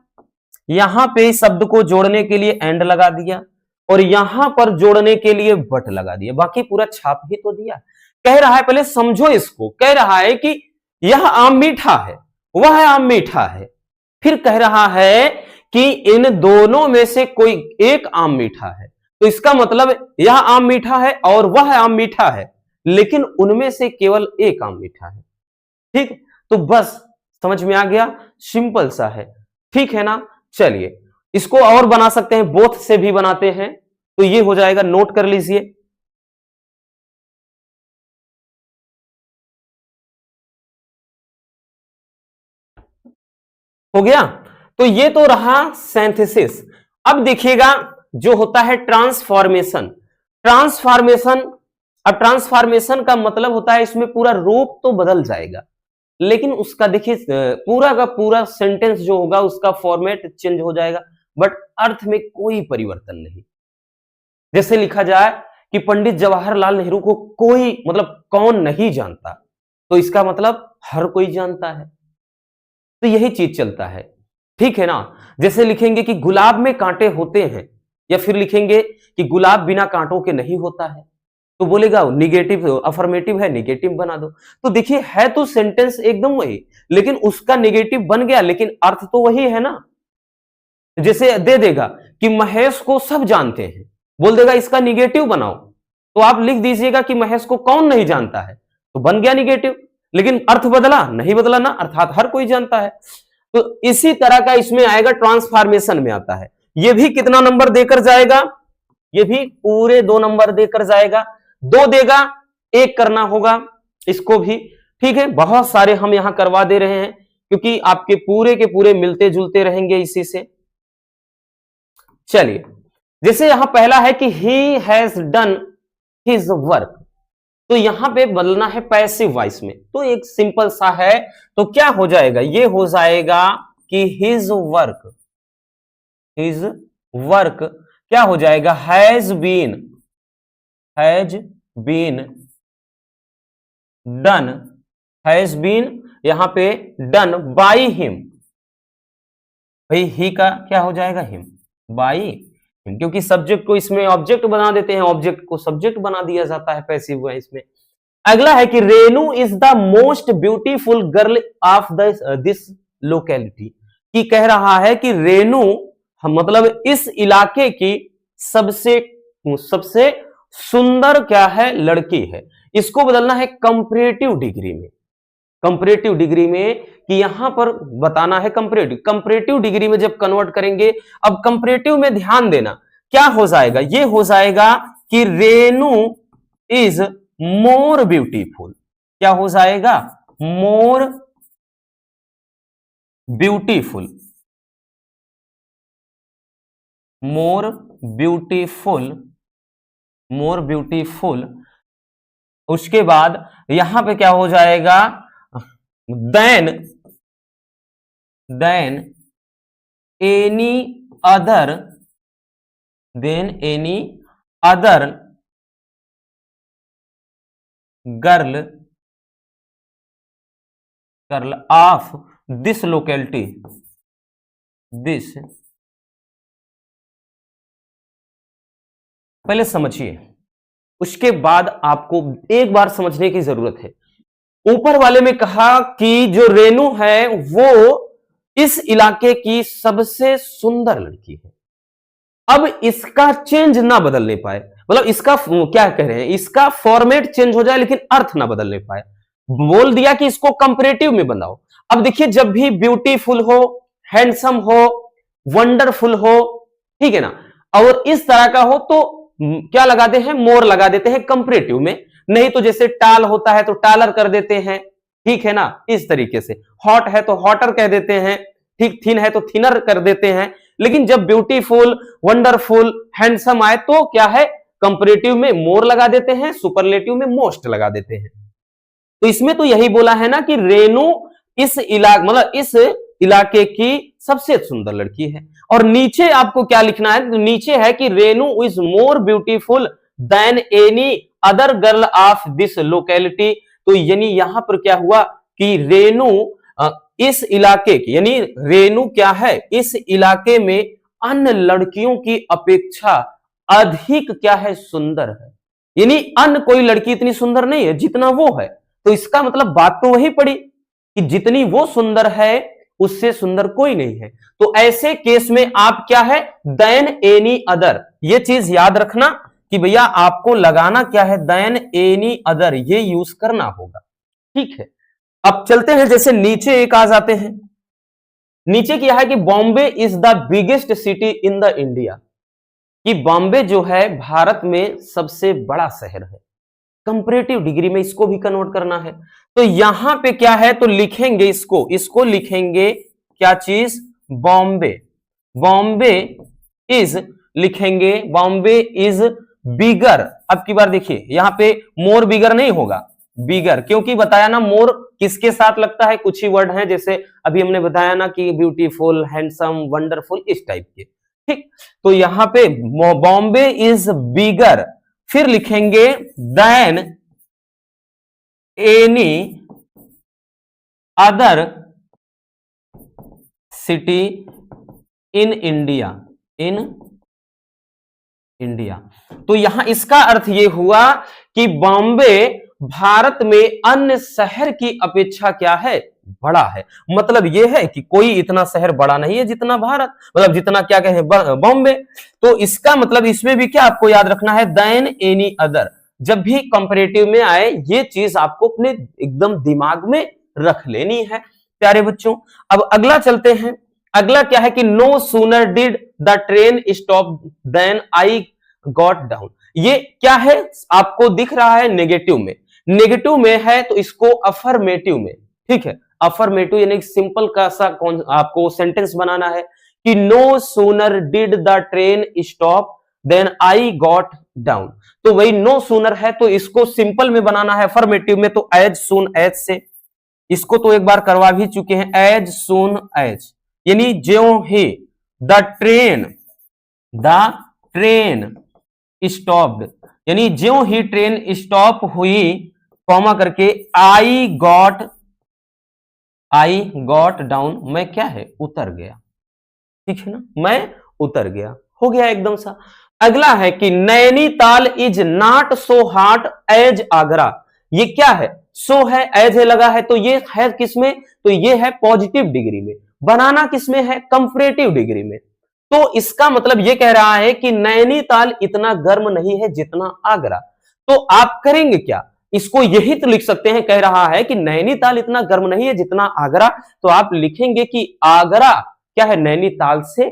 यहां पे शब्द को जोड़ने के लिए एंड लगा दिया और यहां पर जोड़ने के लिए बट लगा दिया, बाकी पूरा छाप ही तो दिया। कह रहा है, पहले समझो इसको, कह रहा है कि यह आम मीठा है, वह आम मीठा है। फिर कह रहा है कि इन दोनों में से कोई एक आम मीठा है, तो इसका मतलब यह आम मीठा है और वह आम मीठा है, लेकिन उनमें से केवल एक आम मीठा है, ठीक। तो बस समझ में आ गया, सिंपल सा है, ठीक है ना। चलिए इसको और बना सकते हैं, बोथ से भी बनाते हैं, तो ये हो जाएगा, नोट कर लीजिए। हो गया, तो ये तो रहा सिंथेसिस। अब देखिएगा जो होता है ट्रांसफॉर्मेशन। अब ट्रांसफॉर्मेशन का मतलब होता है इसमें पूरा रूप तो बदल जाएगा, लेकिन उसका देखिए पूरा का पूरा सेंटेंस जो होगा उसका फॉर्मेट चेंज हो जाएगा, बट अर्थ में कोई परिवर्तन नहीं। जैसे लिखा जाए कि पंडित जवाहरलाल नेहरू को कोई मतलब कौन नहीं जानता, तो इसका मतलब हर कोई जानता है, तो यही चीज चलता है, ठीक है ना। जैसे लिखेंगे कि गुलाब में कांटे होते हैं, या फिर लिखेंगे कि गुलाब बिना कांटों के नहीं होता है, तो बोलेगा निगेटिव, अफर्मेटिव है, निगेटिव बना दो। तो देखिए है तो सेंटेंस एकदम वही, लेकिन उसका निगेटिव बन गया, लेकिन अर्थ तो वही है ना। जैसे दे देगा कि महेश को सब जानते हैं, बोल देगा इसका निगेटिव बनाओ, तो आप लिख दीजिएगा कि महेश को कौन नहीं जानता है, तो बन गया निगेटिव, लेकिन अर्थ बदला नहीं, बदला ना, अर्थात हर कोई जानता है। तो इसी तरह का इसमें आएगा, ट्रांसफॉर्मेशन में आता है। ये भी कितना नंबर देकर जाएगा, ये भी पूरे 2 नंबर देकर जाएगा, 2 देगा, 1 करना होगा इसको भी, ठीक है। बहुत सारे हम यहां करवा दे रहे हैं क्योंकि आपके पूरे के पूरे मिलते जुलते रहेंगे इसी से। चलिए जैसे यहां पहला है कि he has done his work, तो यहां पे बदलना है पैसिव वॉइस में, तो एक सिंपल सा है, तो क्या हो जाएगा, ये हो जाएगा कि हिज वर्क क्या हो जाएगा, has been done, has been यहां पे डन बाई हिम, भाई ही का क्या हो जाएगा, हिम, बाई हिम, क्योंकि सब्जेक्ट को इसमें ऑब्जेक्ट बना देते हैं, ऑब्जेक्ट को सब्जेक्ट बना दिया जाता है पैसिव वॉइस में। अगला है कि Renu is the most beautiful girl of this locality, कि कह रहा है कि रेनू मतलब इस इलाके की सबसे सबसे सुंदर क्या है, लड़की है। इसको बदलना है कंपैरेटिव डिग्री में, कंपैरेटिव डिग्री में, कि यहां पर बताना है कंपैरेटिव डिग्री में जब कन्वर्ट करेंगे। अब कंपैरेटिव में ध्यान देना क्या हो जाएगा, ये हो जाएगा कि रेनू इज मोर ब्यूटीफुल, क्या हो जाएगा, more beautiful, more beautiful, more beautiful. उसके बाद यहां पे क्या हो जाएगा, then any other, then any other girl of this locality, this, पहले समझिए, उसके बाद आपको एक बार समझने की जरूरत है। ऊपर वाले में कहा कि जो रेनू है वो इस इलाके की सबसे सुंदर लड़की है। अब इसका चेंज ना बदलने पाए, मतलब इसका क्या कह रहे हैं, इसका फॉर्मेट चेंज हो जाए लेकिन अर्थ ना बदलने पाए, बोल दिया कि इसको कंपैरेटिव में बनाओ। अब देखिए, जब भी ब्यूटीफुल हो, हैंडसम हो, वंडरफुल हो, ठीक है ना, और इस तरह का हो तो क्या लगाते हैं, मोर लगा देते हैं कंपैरेटिव में। नहीं तो जैसे टाल होता है तो टालर कर देते हैं, ठीक है ना, इस तरीके से। हॉट है तो हॉटर कह देते हैं, ठीक, थिन है तो थिनर कर देते हैं। लेकिन जब ब्यूटीफुल, वंडरफुल, हैंडसम आए तो क्या है, कंपैरेटिव में मोर लगा देते हैं, सुपरलेटिव में मोस्ट लगा देते हैं। तो इसमें तो यही बोला है ना कि रेनू इस इलाके, मतलब इस इलाके की सबसे सुंदर लड़की है। और नीचे आपको क्या लिखना है, तो नीचे है कि Renu is more beautiful then any other girl of this locality. तो यानी यहां पर क्या हुआ कि रेनू इस इलाके की, यानी रेनू क्या है, इस इलाके में अन्य लड़कियों की अपेक्षा अधिक क्या है, सुंदर है। यानी अन्य कोई लड़की इतनी सुंदर नहीं है जितना वो है। तो इसका मतलब बात तो वही पड़ी कि जितनी वो सुंदर है उससे सुंदर कोई नहीं है। तो ऐसे केस में आप क्या है, देन एनी अदर, ये चीज याद रखना कि भैया आपको लगाना क्या है, देन एनी अदर, ये यूज करना होगा, ठीक है। अब चलते हैं, जैसे नीचे एक आ जाते हैं। नीचे क्या है कि Bombay is the biggest city in the India, कि बॉम्बे जो है भारत में सबसे बड़ा शहर है। कंपैरेटिव डिग्री में इसको भी कन्वर्ट करना है। तो यहां पे क्या है, तो लिखेंगे इसको लिखेंगे क्या चीज, बॉम्बे, बॉम्बे इज, लिखेंगे बॉम्बे इज बिगर। अब की बार देखिए यहां पे मोर बिगर नहीं होगा, बिगर, क्योंकि बताया ना मोर किसके साथ लगता है, कुछ ही वर्ड हैं, जैसे अभी हमने बताया ना कि ब्यूटीफुल, हैंडसम, वंडरफुल, इस टाइप के, ठीक। तो यहां पे बॉम्बे इज बिगर, फिर लिखेंगे then any other city in India, in India. तो यहां इसका अर्थ यह हुआ कि बॉम्बे भारत में अन्य शहर की अपेक्षा क्या है, बड़ा है। मतलब यह है कि कोई इतना शहर बड़ा नहीं है जितना भारत, मतलब जितना क्या कहें बॉम्बे। तो इसका मतलब इसमें भी क्या आपको याद रखना है, देन एनी अदर, जब भी कंपैरेटिव में आए ये चीज आपको अपने एकदम दिमाग में रख लेनी है प्यारे बच्चों। अब अगला चलते हैं। अगला क्या है कि no sooner did the train stop then I got down. ये क्या है, आपको दिख रहा है नेगेटिव में, नेगेटिव में है तो इसको अफर्मेटिव में, ठीक है, अफर्मेटिव यानी सिंपल का सा आपको सेंटेंस बनाना है कि no sooner did the train stop then I got down. तो वही नो सूनर है तो इसको सिंपल में बनाना है अफर्मेटिव में, तो एज सून एज से, इसको तो एक बार करवा भी चुके हैं, एज सून एज, यानी ज्यों ही द ट्रेन ट्रेन स्टॉप्ड, यानी ज्यों ही ट्रेन स्टॉप हुई, कॉमा करके आई गॉट डाउन, मैं क्या है उतर गया, ठीक है ना, मैं उतर गया, हो गया एकदम सा। अगला है कि Nainital is not so hot as Agra, ये क्या है, सो है, एज है लगा है, तो ये है किसमें, तो ये है पॉजिटिव डिग्री में, बनाना किसमें है, कंपैरेटिव डिग्री में। तो इसका मतलब ये कह रहा है कि नैनीताल इतना गर्म नहीं है जितना आगरा। तो आप करेंगे क्या, इसको यही तो लिख सकते हैं, कह रहा है कि नैनीताल इतना गर्म नहीं है जितना आगरा, तो आप लिखेंगे कि आगरा क्या है, नैनीताल से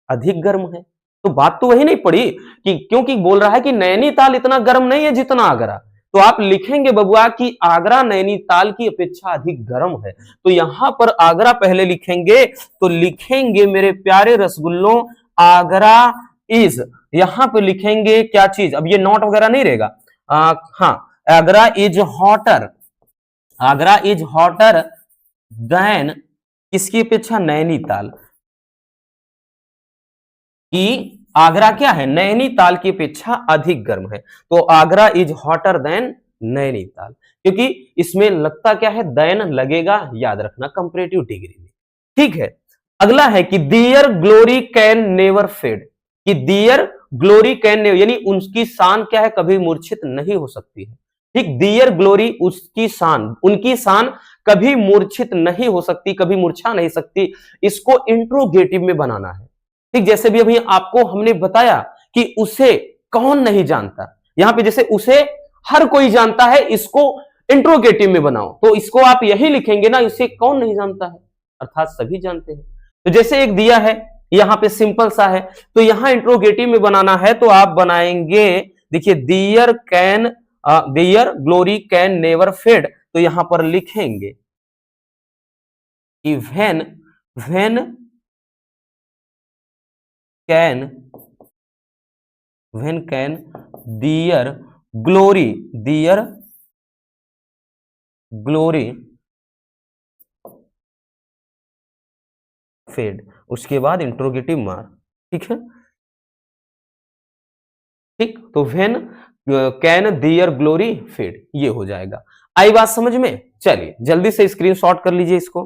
अधिक गर्म है। तो बात तो वही नहीं पड़ी कि क्योंकि बोल रहा है कि नैनीताल इतना गर्म नहीं है जितना आगरा, तो आप लिखेंगे बबुआ कि आगरा नैनीताल की अपेक्षा अधिक गर्म है। तो यहां पर आगरा पहले लिखेंगे, तो लिखेंगे मेरे प्यारे रसगुल्लों, आगरा इज, यहां पे लिखेंगे क्या चीज, अब ये नॉट वगैरह नहीं रहेगा, हाँ, Agra is hotter, Agra is hotter then किसकी अपेक्षा, नैनीताल, कि आगरा क्या है, नैनीताल की अपेक्षा अधिक गर्म है। तो Agra is hotter then Nainital, क्योंकि इसमें लगता क्या है, देन लगेगा, याद रखना कंपैरेटिव डिग्री में, ठीक है। अगला है कि दियर ग्लोरी कैन नेवर फेड, कि दियर ग्लोरी कैन नेवर, यानी उनकी शान क्या है, कभी मूर्छित नहीं हो सकती है, ठीक, दियर ग्लोरी उसकी शान, उनकी शान कभी मूर्छित नहीं हो सकती, कभी मूर्छा नहीं सकती, इसको इंट्रोगेटिव में बनाना है, ठीक, जैसे भी अभी आपको हमने बताया कि उसे कौन नहीं जानता, यहां पे जैसे उसे हर कोई जानता है, इसको इंट्रोगेटिव में बनाओ, तो इसको आप यही लिखेंगे ना, इसे कौन नहीं जानता है, अर्थात सभी जानते हैं। तो जैसे एक दिया है, यहां पे सिंपल सा है, तो यहां इंट्रोगेटिव में बनाना है, तो आप बनाएंगे, देखिए their can, their glory can never fade, तो यहां पर लिखेंगे कि when can, when can their glory, their glory fade, उसके बाद इंट्रोगेटिव मार्क, ठीक है, ठीक, तो when can their glory fade, ये हो जाएगा। आई बात समझ में, चलिए जल्दी से स्क्रीनशॉट कर लीजिए इसको।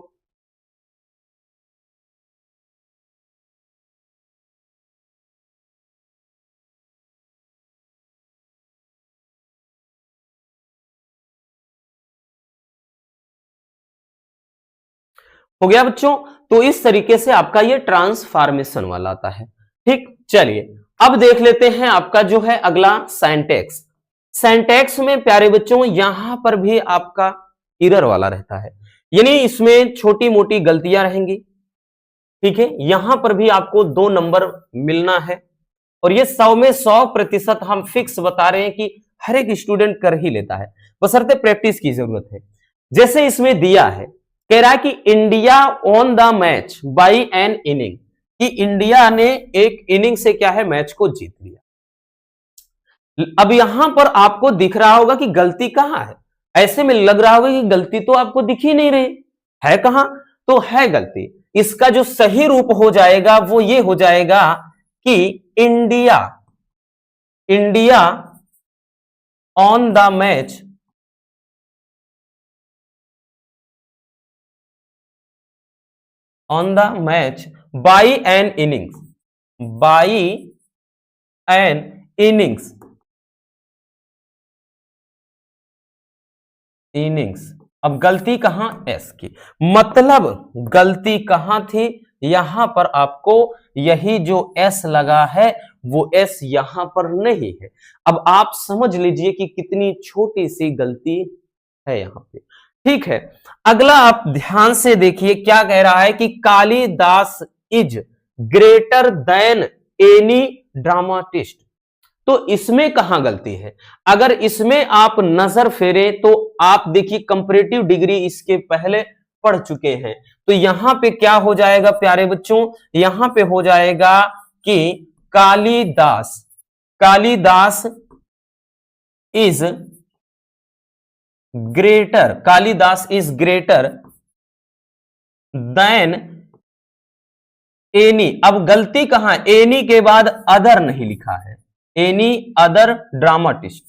हो गया बच्चों, तो इस तरीके से आपका ये ट्रांसफॉर्मेशन वाला आता है, ठीक, चलिए अब देख लेते हैं आपका जो है अगला सिंटैक्स। सिंटैक्स में प्यारे बच्चों यहां पर भी आपका एरर वाला रहता है, यानी इसमें छोटी मोटी गलतियां रहेंगी, ठीक है, यहां पर भी आपको 2 नंबर मिलना है, और ये 100% हम फिक्स बता रहे हैं कि हर एक स्टूडेंट कर ही लेता है, बशर्ते प्रैक्टिस की जरूरत है। जैसे इसमें दिया है, कह रहा है कि India on the match by N inning, कि इंडिया ने एक इनिंग से क्या है, मैच को जीत लिया। अब यहां पर आपको दिख रहा होगा कि गलती कहां है, ऐसे में लग रहा होगा कि गलती तो आपको दिख ही नहीं रही है, कहां, तो है गलती, इसका जो सही रूप हो जाएगा वो ये हो जाएगा कि India, India on the match, on the match by an innings, by an innings, innings, अब गलती कहां, एस की, मतलब गलती कहां थी, यहां पर आपको यही जो एस लगा है वो एस यहां पर नहीं है। अब आप समझ लीजिए कि कितनी छोटी सी गलती है यहां पे, ठीक है। अगला आप ध्यान से देखिए क्या कह रहा है कि Kalidas is greater than any dramatist, तो इसमें कहां गलती है, अगर इसमें आप नजर फेरे तो आप देखिए कंपैरेटिव डिग्री इसके पहले पढ़ चुके हैं, तो यहां पे क्या हो जाएगा प्यारे बच्चों, यहां पे हो जाएगा कि Kalidas, Kalidas is greater, Kalidas is greater than any, अब गलती कहां, एनी के बाद अदर नहीं लिखा है, एनी अदर ड्रामाटिस्ट,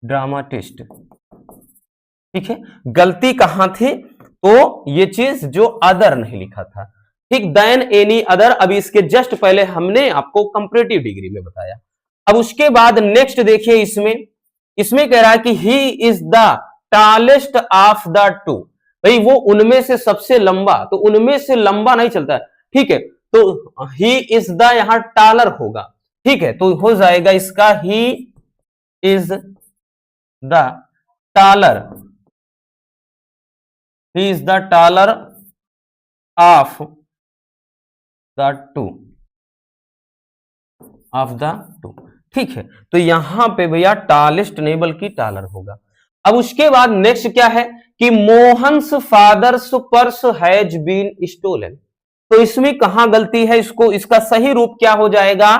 ड्रामाटिस्ट, ठीक है। गलती कहां थी, तो ये चीज जो अदर नहीं लिखा था, ठीक। देन एनी अदर, अभी इसके जस्ट पहले हमने आपको कंपैरेटिव डिग्री में बताया। अब उसके बाद नेक्स्ट देखिए, इसमें कह रहा है कि he is the tallest of the two, भाई वो उनमें से सबसे लंबा, तो उनमें से लंबा नहीं चलता है, ठीक है। तो ही इज द यहां टॉलर होगा, ठीक है, तो हो जाएगा इसका he is the taller, he is the taller of the two, of the two, ठीक है। तो यहां पे भैया टॉलेस्ट नहीं बल्कि टॉलर होगा। अब उसके बाद नेक्स्ट क्या है कि Mohan's father's purse has been stolen, तो इसमें कहां गलती है, इसको इसका सही रूप क्या हो जाएगा,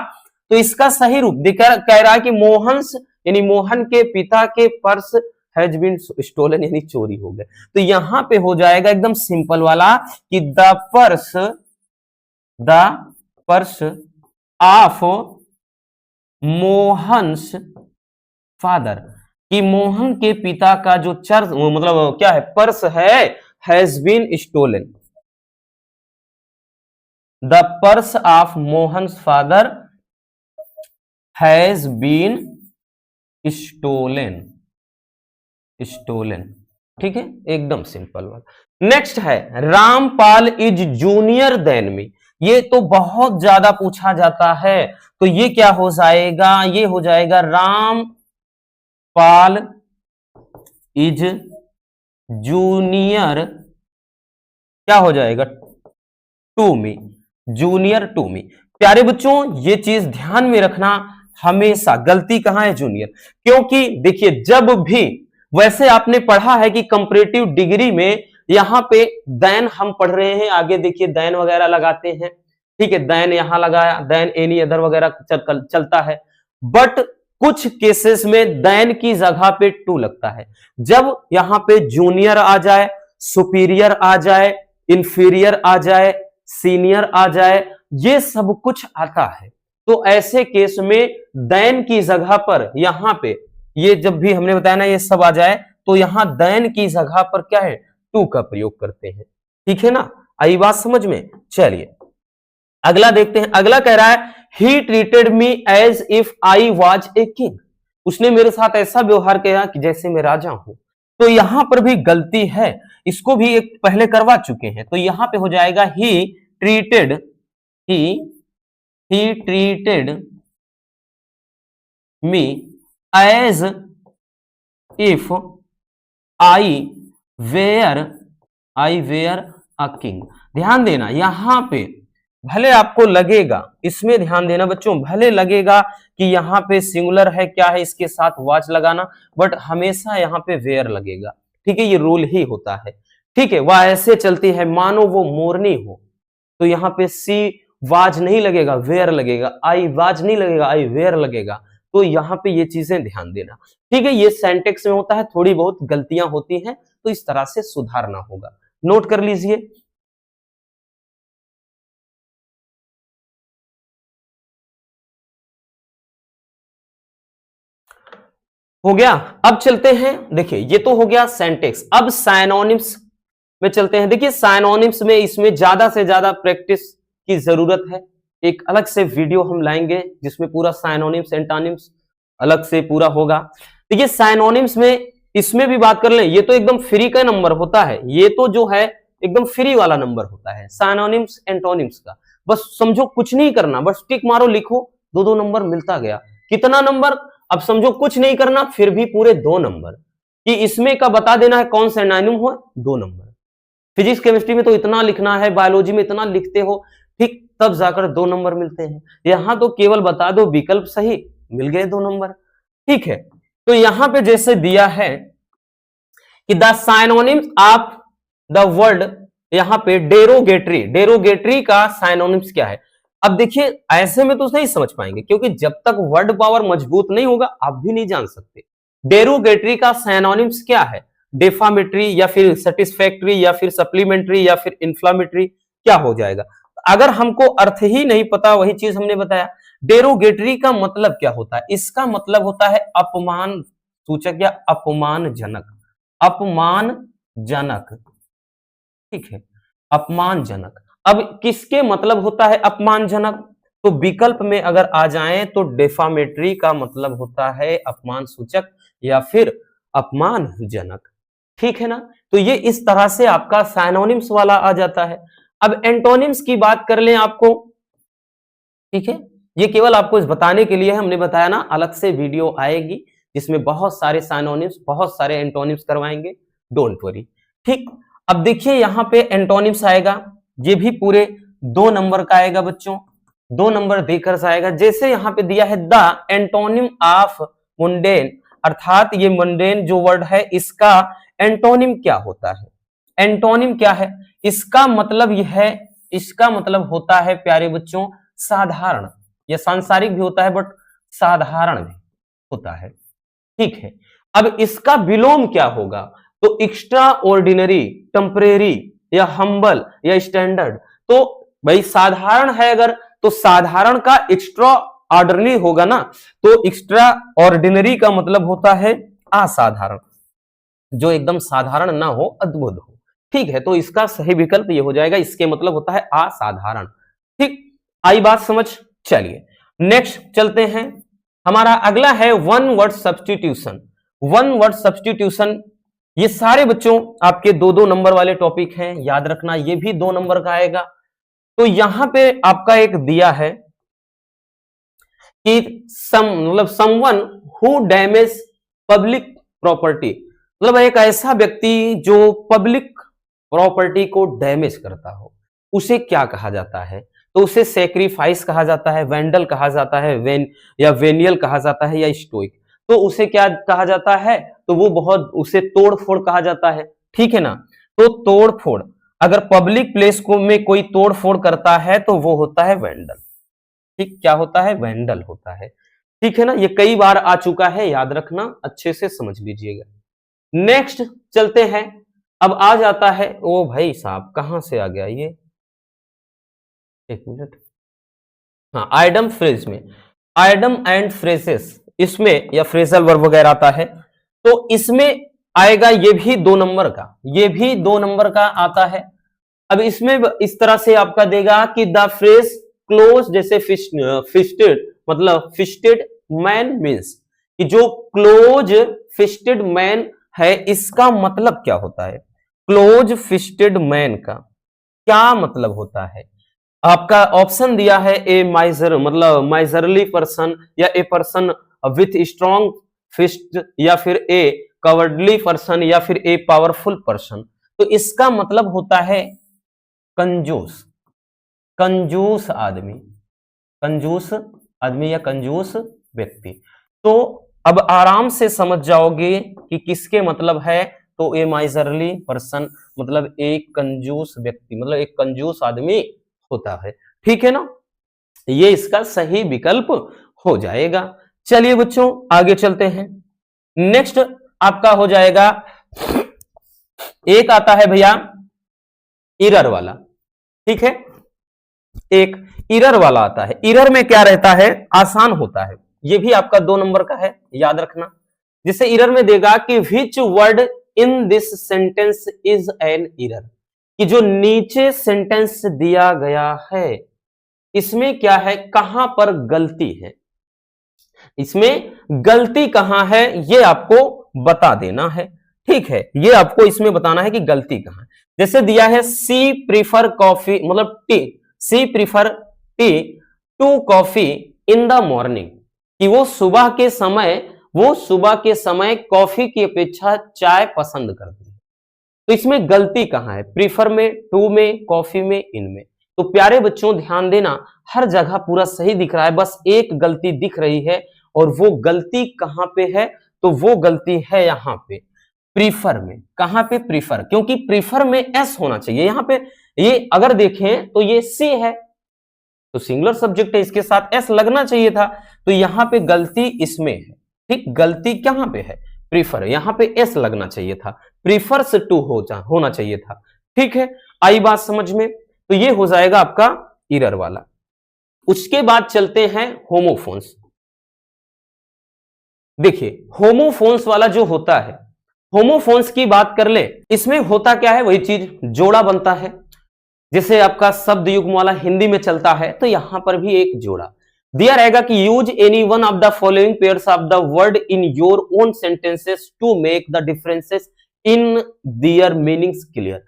तो इसका सही रूप कह रहा है कि मोहन्स यानी मोहन के पिता के पर्स हैज बीन स्टोलन यानी चोरी हो गए, तो यहां पे हो जाएगा एकदम सिंपल वाला कि the purse of Mohan's father, कि मोहन के पिता का जो चर्च मतलब क्या है, पर्स है, has been stolen, the purse of Mohan's father has been stolen, ठीक है, एकदम सिंपल वाला। नेक्स्ट है Rampal is junior then me, ये तो बहुत ज्यादा पूछा जाता है, तो ये क्या हो जाएगा, ये हो जाएगा रामपाल इज जूनियर, क्या हो जाएगा, to me, junior to me. प्यारे बच्चों ये चीज ध्यान में रखना, हमेशा गलती कहां है, जूनियर, क्योंकि देखिए जब भी, वैसे आपने पढ़ा है कि कंपैरेटिव डिग्री में यहां पे देन हम पढ़ रहे हैं, आगे देखिए देन वगैरह लगाते हैं, ठीक है, देन यहां लगाया, देन एनी अदर वगैरह चलता है, बट कुछ केसेस में देन की जगह पे टू लगता है। जब यहां पे जूनियर आ जाए, सुपीरियर आ जाए, इंफीरियर आ जाए, सीनियर आ जाए, ये सब कुछ आता है, तो ऐसे केस में देन की जगह पर यहां पे ये जब भी हमने बताया ना ये सब आ जाए, तो यहां देन की जगह पर क्या है, टू का प्रयोग करते हैं, ठीक है ना, आई बात समझ में। चलिए अगला देखते हैं, अगला कह रहा है he treated me as if I was a king, उसने मेरे साथ ऐसा व्यवहार किया कि जैसे मैं राजा हूं, तो यहां पर भी गलती है, इसको भी एक पहले करवा चुके हैं, तो यहां पे हो जाएगा he treated me as if I were a king. ध्यान देना यहां पे भले आपको लगेगा, इसमें ध्यान देना बच्चों, भले लगेगा कि यहां पे सिंगुलर है, क्या है, इसके साथ वॉच लगाना, बट हमेशा यहां पे वेयर लगेगा, ठीक है, ये रूल ही होता है, ठीक है। वह ऐसे चलती है मानो वो मोरनी हो, तो यहां पे सी वाज नहीं लगेगा, वेयर लगेगा, आई वाज नहीं लगेगा, आई वेयर लगेगा, तो यहां पे ये चीजें ध्यान देना, ठीक है। ये सेंटेक्स में होता है, थोड़ी बहुत गलतियां होती हैं, तो इस तरह से सुधारना होगा, नोट कर लीजिए। हो गया। अब चलते हैं, देखिए ये तो हो गया सेंटेक्स, अब साइनोनिम्स में चलते हैं। देखिए साइनोनिम्स में इसमें ज्यादा से ज्यादा प्रैक्टिस की जरूरत है, एक अलग से वीडियो हम लाएंगे जिसमें पूरा साइनोनिम्स एंटोनिम्स अलग से पूरा होगा। देखिए साइनोनिम्स में इसमें भी बात कर लें, ये तो एकदम फ्री का नंबर होता है, ये तो जो है एकदम फ्री वाला नंबर होता है साइनोनिम्स एंटोनिम्स का, बस समझो कुछ नहीं करना, बस टिक मारो, लिखो, दो दो नंबर मिलता गया। कितना नंबर, अब समझो कुछ नहीं करना, फिर भी पूरे 2 नंबर, कि इसमें का बता देना है कौन सा एंटोनिम हुआ, 2 नंबर। फिजिक्स केमिस्ट्री में तो इतना लिखना है, बायोलॉजी में इतना लिखते हो, ठीक, तब जाकर 2 नंबर मिलते हैं। यहां तो केवल बता दो विकल्प सही, मिल गए 2 नंबर, ठीक है। तो यहां पे जैसे दिया है कि the synonyms of the word, यहां पे डेरोगेटरी, डेरोगेटरी का साइनोनिम्स क्या है। अब देखिए ऐसे में तो नहीं समझ पाएंगे, क्योंकि जब तक वर्ड पावर मजबूत नहीं होगा आप भी नहीं जान सकते। डेरोगेटरी का साइनोनिम्स क्या है, डेफामेटरी या फिर सेटिस्फैक्ट्री या फिर सप्लीमेंट्री या फिर इन्फ्लामेटरी, क्या हो जाएगा? अगर हमको अर्थ ही नहीं पता, वही चीज हमने बताया। डेरोगेटरी का मतलब क्या होता है? इसका मतलब होता है अपमान सूचक या अपमानजनक। अपमानजनक, ठीक है, अपमानजनक। अब किसके मतलब होता है अपमानजनक? तो विकल्प में अगर आ जाएं तो डेफामेटरी का मतलब होता है अपमान सूचक या फिर अपमानजनक, ठीक है ना। तो ये इस तरह से आपका साइनोनिम्स वाला आ जाता है। अब एंटोनिम्स की बात कर लें आपको, ठीक है, ये केवल आपको इस बताने के लिए हमने बताया ना, अलग से वीडियो आएगी जिसमें बहुत सारे साइनोनिम्स, बहुत सारे एंटोनिम्स करवाएंगे, डोंट वरी, ठीक। अब देखिए यहां पे एंटोनिम्स आएगा, ये भी पूरे 2 नंबर का आएगा बच्चों, 2 नंबर देकर आएगा। जैसे यहां पे दिया है द एंटोनिम ऑफ मुंडेन, अर्थात ये मुंडेन जो वर्ड है इसका एंटोनिम क्या होता है? एंटोनिम क्या है? इसका मतलब यह है, इसका मतलब होता है प्यारे बच्चों साधारण। यह सांसारिक भी होता है बट साधारण भी होता है, ठीक है। अब इसका विलोम क्या होगा? तो एक्स्ट्रा ऑर्डिनरी, टेम्परेरी या हम्बल या स्टैंडर्ड। तो भाई साधारण है अगर, तो साधारण का एक्स्ट्रा ऑर्डिनरी होगा ना, तो एक्स्ट्रा ऑर्डिनरी का मतलब होता है असाधारण, जो एकदम साधारण ना हो, अद्भुत हो, ठीक है। तो इसका सही विकल्प ये हो जाएगा, इसके मतलब होता है असाधारण, ठीक। आई बात समझ? चलिए नेक्स्ट चलते हैं। हमारा अगला है one word substitution. One word substitution, ये सारे बच्चों आपके 2-2 नंबर वाले टॉपिक हैं, याद रखना, ये भी 2 नंबर का आएगा। तो यहां पे आपका एक दिया है कि someone who damage public property, मतलब एक ऐसा व्यक्ति जो पब्लिक प्रॉपर्टी को डैमेज करता हो, उसे क्या कहा जाता है? तो उसे सेक्रीफाइस कहा जाता है, वेंडल कहा जाता है, या वेनियल कहा जाता है, या स्टोइक। तो उसे क्या कहा जाता है? तो वो बहुत, उसे तोड़फोड़ कहा जाता है, ठीक है ना। तो तोड़फोड़, अगर पब्लिक प्लेस को में कोई तोड़फोड़ करता है तो वो होता है वेंडल, ठीक, क्या होता है? वेंडल होता है, ठीक है ना। ये कई बार आ चुका है, याद रखना, अच्छे से समझ लीजिएगा। नेक्स्ट चलते हैं। अब आ जाता है, ओ भाई साहब कहां से आ गया ये, एक मिनट, हाँ, आइडम फ्रेज में, आइडम एंड फ्रेजेस, इसमें या फ्रेजल वर्ब वगैरह आता है, तो इसमें आएगा ये भी 2 नंबर का, ये भी 2 नंबर का आता है। अब इसमें इस तरह से आपका देगा कि द फ्रेज क्लोज, जैसे फिस्टेड, मतलब फिस्टेड मैन मीन्स, कि जो क्लोज फिस्टेड मैन है इसका मतलब क्या होता है? क्लोज फिस्टेड मैन का क्या मतलब होता है? आपका ऑप्शन दिया है ए माइजर, मतलब माइजरली पर्सन, या a person with strong fist, या फिर ए कवर्डली पर्सन, या फिर ए पावरफुल पर्सन। तो इसका मतलब होता है कंजूस, कंजूस आदमी, कंजूस आदमी या कंजूस व्यक्ति। तो अब आराम से समझ जाओगे कि किसके मतलब है। तो ए माइजरली पर्सन मतलब एक कंजूस व्यक्ति, मतलब एक कंजूस आदमी होता है, ठीक है ना। ये इसका सही विकल्प हो जाएगा। चलिए बच्चों आगे चलते हैं। नेक्स्ट आपका हो जाएगा, एक आता है भैया इरर वाला, ठीक है, एक इरर वाला आता है। इरर में क्या रहता है? आसान होता है, ये भी आपका 2 नंबर का है, याद रखना। जिसे इरर में देगा कि which word in this sentence is an error, कि जो नीचे सेंटेंस दिया गया है इसमें क्या है, कहां पर गलती है, इसमें गलती कहां है ये आपको बता देना है, ठीक है। ये आपको इसमें बताना है कि गलती कहां है। जैसे दिया है सी प्रीफर कॉफी, मतलब tea, she prefer tea to coffee in the morning, कि वो सुबह के समय कॉफी की अपेक्षा चाय पसंद करती है। तो इसमें गलती कहां है? प्रीफर में, टू में, कॉफी में, इनमें। तो प्यारे बच्चों ध्यान देना, हर जगह पूरा सही दिख रहा है, बस एक गलती दिख रही है, और वो गलती कहां पे है? तो वो गलती है यहां पे प्रीफर में। कहां पे? प्रीफर, क्योंकि प्रीफर में एस होना चाहिए। यहां पे ये अगर देखें तो ये सी है, तो सिंगुलर सब्जेक्ट है, इसके साथ एस लगना चाहिए था। तो यहां पे गलती इसमें है, ठीक, गलती कहां पे है? प्रीफर, यहां पे एस लगना चाहिए था, प्रीफर्स टू होना चाहिए था। ठीक है, आई बात समझ में? तो ये हो जाएगा आपका एरर वाला। उसके बाद चलते हैं होमोफोन्स। देखिए होमोफोन्स वाला जो होता है, होमोफोन्स की बात कर ले, इसमें होता क्या है, वही चीज, जोड़ा बनता है। जैसे आपका शब्द युग्म वाला हिंदी में चलता है, तो यहां पर भी एक जोड़ा दिया रहेगा कि use any one of the following pairs of the word in your own sentences to make the differences in their meanings clear.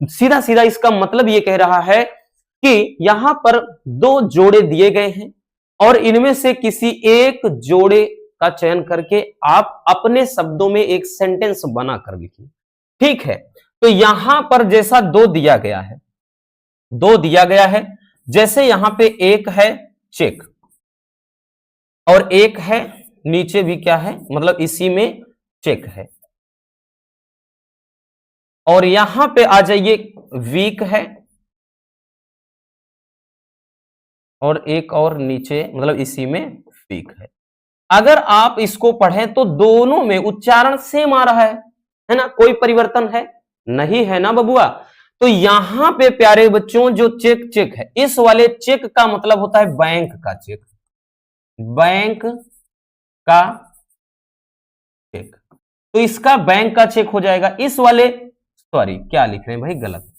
सीधा सीधा इसका मतलब ये कह रहा है कि यहां पर दो जोड़े दिए गए हैं और इनमें से किसी एक जोड़े का चयन करके आप अपने शब्दों में एक सेंटेंस बना कर लिखिए। ठीक है, तो यहां पर जैसा दो दिया गया है, दो दिया गया है, जैसे यहां पे एक है चेक और एक है नीचे भी क्या है, मतलब इसी में चेक है, और यहां पे आ जाइए वीक है और एक और नीचे मतलब इसी में वीक है। अगर आप इसको पढ़ें तो दोनों में उच्चारण सेम आ रहा है ना, कोई परिवर्तन है नहीं, है ना बबुआ? तो यहां पे प्यारे बच्चों जो चेक चेक है, इस वाले चेक का मतलब होता है बैंक का चेक, बैंक का चेक, तो इसका बैंक का चेक हो जाएगा। इस वाले, सॉरी क्या लिख रहे हैं भाई, गलत,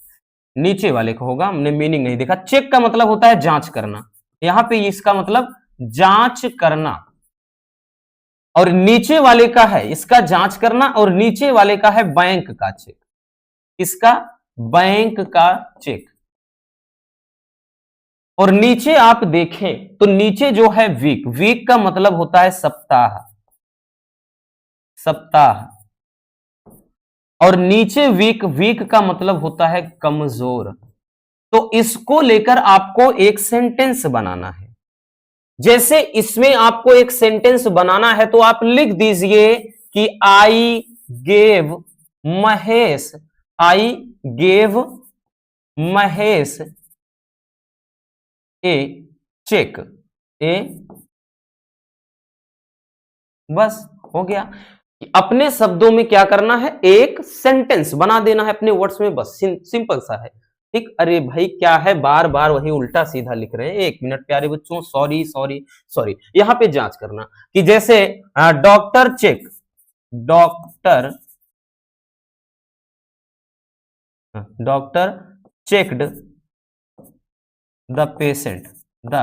नीचे वाले को होगा, हमने मीनिंग नहीं देखा। चेक का मतलब होता है जांच करना, यहां पे इसका मतलब जांच करना, और नीचे वाले का है इसका जांच करना, और नीचे वाले का है बैंक का चेक, इसका बैंक का चेक। और नीचे आप देखें तो नीचे जो है वीक, वीक का मतलब होता है सप्ताह, सप्ताह, और नीचे वीक, वीक का मतलब होता है कमजोर। तो इसको लेकर आपको एक सेंटेंस बनाना है। जैसे इसमें आपको एक सेंटेंस बनाना है तो आप लिख दीजिए कि I gave Mahesh, I gave Mahesh a cheque, a, बस हो गया। अपने शब्दों में क्या करना है, एक सेंटेंस बना देना है अपने वर्ड्स में, बस सिंपल सा है। ठीक, अरे भाई क्या है, बार बार वही उल्टा सीधा लिख रहे हैं, एक मिनट प्यारे बच्चों, सॉरी सॉरी सॉरी। यहां पे जांच करना कि जैसे doctor check, doctor, doctor checked the patient, the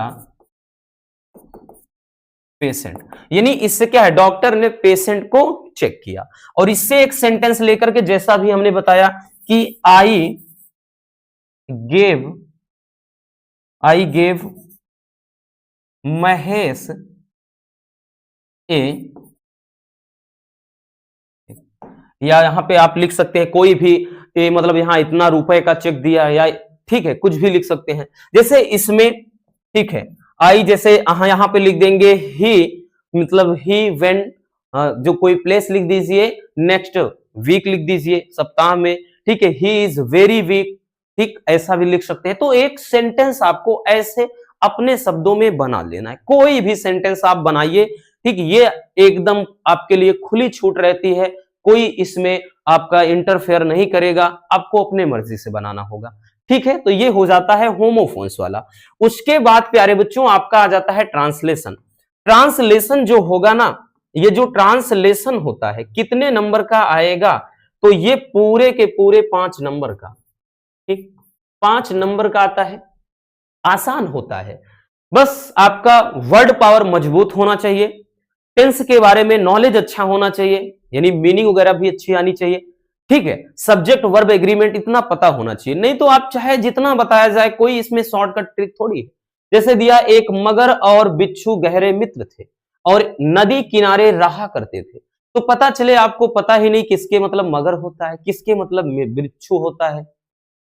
patient, यानी इससे क्या है, डॉक्टर ने पेशेंट को चेक किया। और इससे एक सेंटेंस लेकर के, जैसा भी हमने बताया कि आई गेव महेश ए, या यहां पे आप लिख सकते हैं कोई भी मतलब यहां इतना रुपए का चेक दिया, या ठीक है कुछ भी लिख सकते हैं। जैसे इसमें ठीक है, आई जैसे यहां पे लिख देंगे ही, मतलब ही वेंट, जो कोई प्लेस लिख दीजिए, नेक्स्ट वीक लिख दीजिए सप्ताह में, ठीक है, ही इज वेरी वीक, ठीक, ऐसा भी लिख सकते हैं। तो एक सेंटेंस आपको ऐसे अपने शब्दों में बना लेना है, कोई भी सेंटेंस आप बनाइए, ठीक, ये एकदम आपके लिए खुली छूट रहती है, कोई इसमें आपका इंटरफेयर नहीं करेगा, आपको अपने मर्जी से बनाना होगा। ठीक है, तो ये हो जाता है होमोफोन्स वाला। उसके बाद प्यारे बच्चों आपका आ जाता है ट्रांसलेशन। ट्रांसलेशन जो होगा ना, ये जो ट्रांसलेशन होता है कितने नंबर का आएगा, तो ये पूरे के पूरे 5 नंबर का, ठीक, 5 नंबर का आता है, आसान होता है। बस आपका वर्ड पावर मजबूत होना चाहिए, टेंस के बारे में नॉलेज अच्छा होना चाहिए, यानी मीनिंग वगैरह भी अच्छी आनी चाहिए। ठीक है, सब्जेक्ट वर्ब एग्रीमेंट इतना पता होना चाहिए, नहीं तो आप चाहे जितना बताया जाए, कोई इसमें शॉर्टकट ट्रिक थोड़ी है। जैसे दिया, एक मगर और बिच्छू गहरे मित्र थे और नदी किनारे रहा करते थे, तो पता चले आपको पता ही नहीं किसके मतलब मगर होता है, किसके मतलब बिच्छू होता है।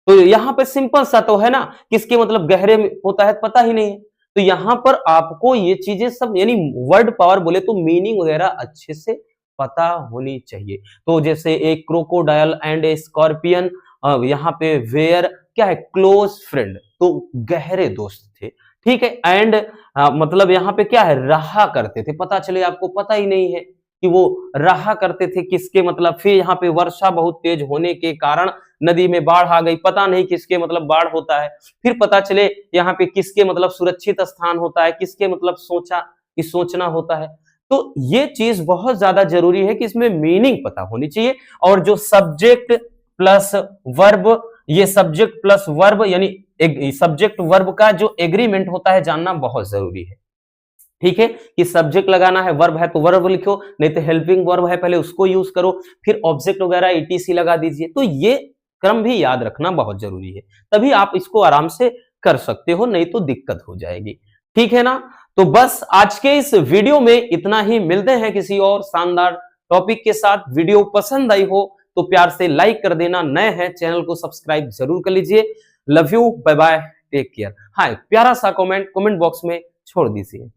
तो यहां पे सिंपल सा तो है ना, किसके मतलब गहरे होता है पता ही नहीं है। तो यहां पर आपको ये चीजें सब, यानी वर्ड पावर बोले तो मीनिंग वगैरह अच्छे से पता होनी चाहिए। तो जैसे एक क्रोकोडाइल एंड ए स्कॉर्पियन, यहाँ पे वेयर क्या है, क्लोज फ्रेंड, तो गहरे दोस्त थे। ठीक है, एंड मतलब यहाँ पे क्या है, रहा करते थे, पता चले आपको पता ही नहीं है कि वो रहा करते थे किसके मतलब, फिर यहाँ पे वर्षा बहुत तेज होने के कारण नदी में बाढ़ आ गई, पता नहीं किसके मतलब बाढ़ होता है, फिर पता चले यहाँ पे किसके मतलब सुरक्षित स्थान होता है, किसके मतलब सोचना होता है। तो ये चीज बहुत ज्यादा जरूरी है कि इसमें मीनिंग पता होनी चाहिए, और जो सब्जेक्ट प्लस वर्ब, ये सब्जेक्ट प्लस वर्ब यानी सब्जेक्ट वर्ब का जो एग्रीमेंट होता है जानना बहुत जरूरी है। ठीक है, कि सब्जेक्ट लगाना है, वर्ब है तो वर्ब लिखो, नहीं तो हेल्पिंग वर्ब है पहले उसको यूज करो, फिर ऑब्जेक्ट वगैरह ईटीसी लगा दीजिए। तो ये क्रम भी याद रखना बहुत जरूरी है, तभी आप इसको आराम से कर सकते हो, नहीं तो दिक्कत हो जाएगी। ठीक है ना? तो बस आज के इस वीडियो में इतना ही, मिलते हैं किसी और शानदार टॉपिक के साथ। वीडियो पसंद आई हो तो प्यार से लाइक कर देना, नए हैं चैनल को सब्सक्राइब जरूर कर लीजिए। Love you, bye bye, take care. हाँ, प्यारा सा कमेंट बॉक्स में छोड़ दीजिए।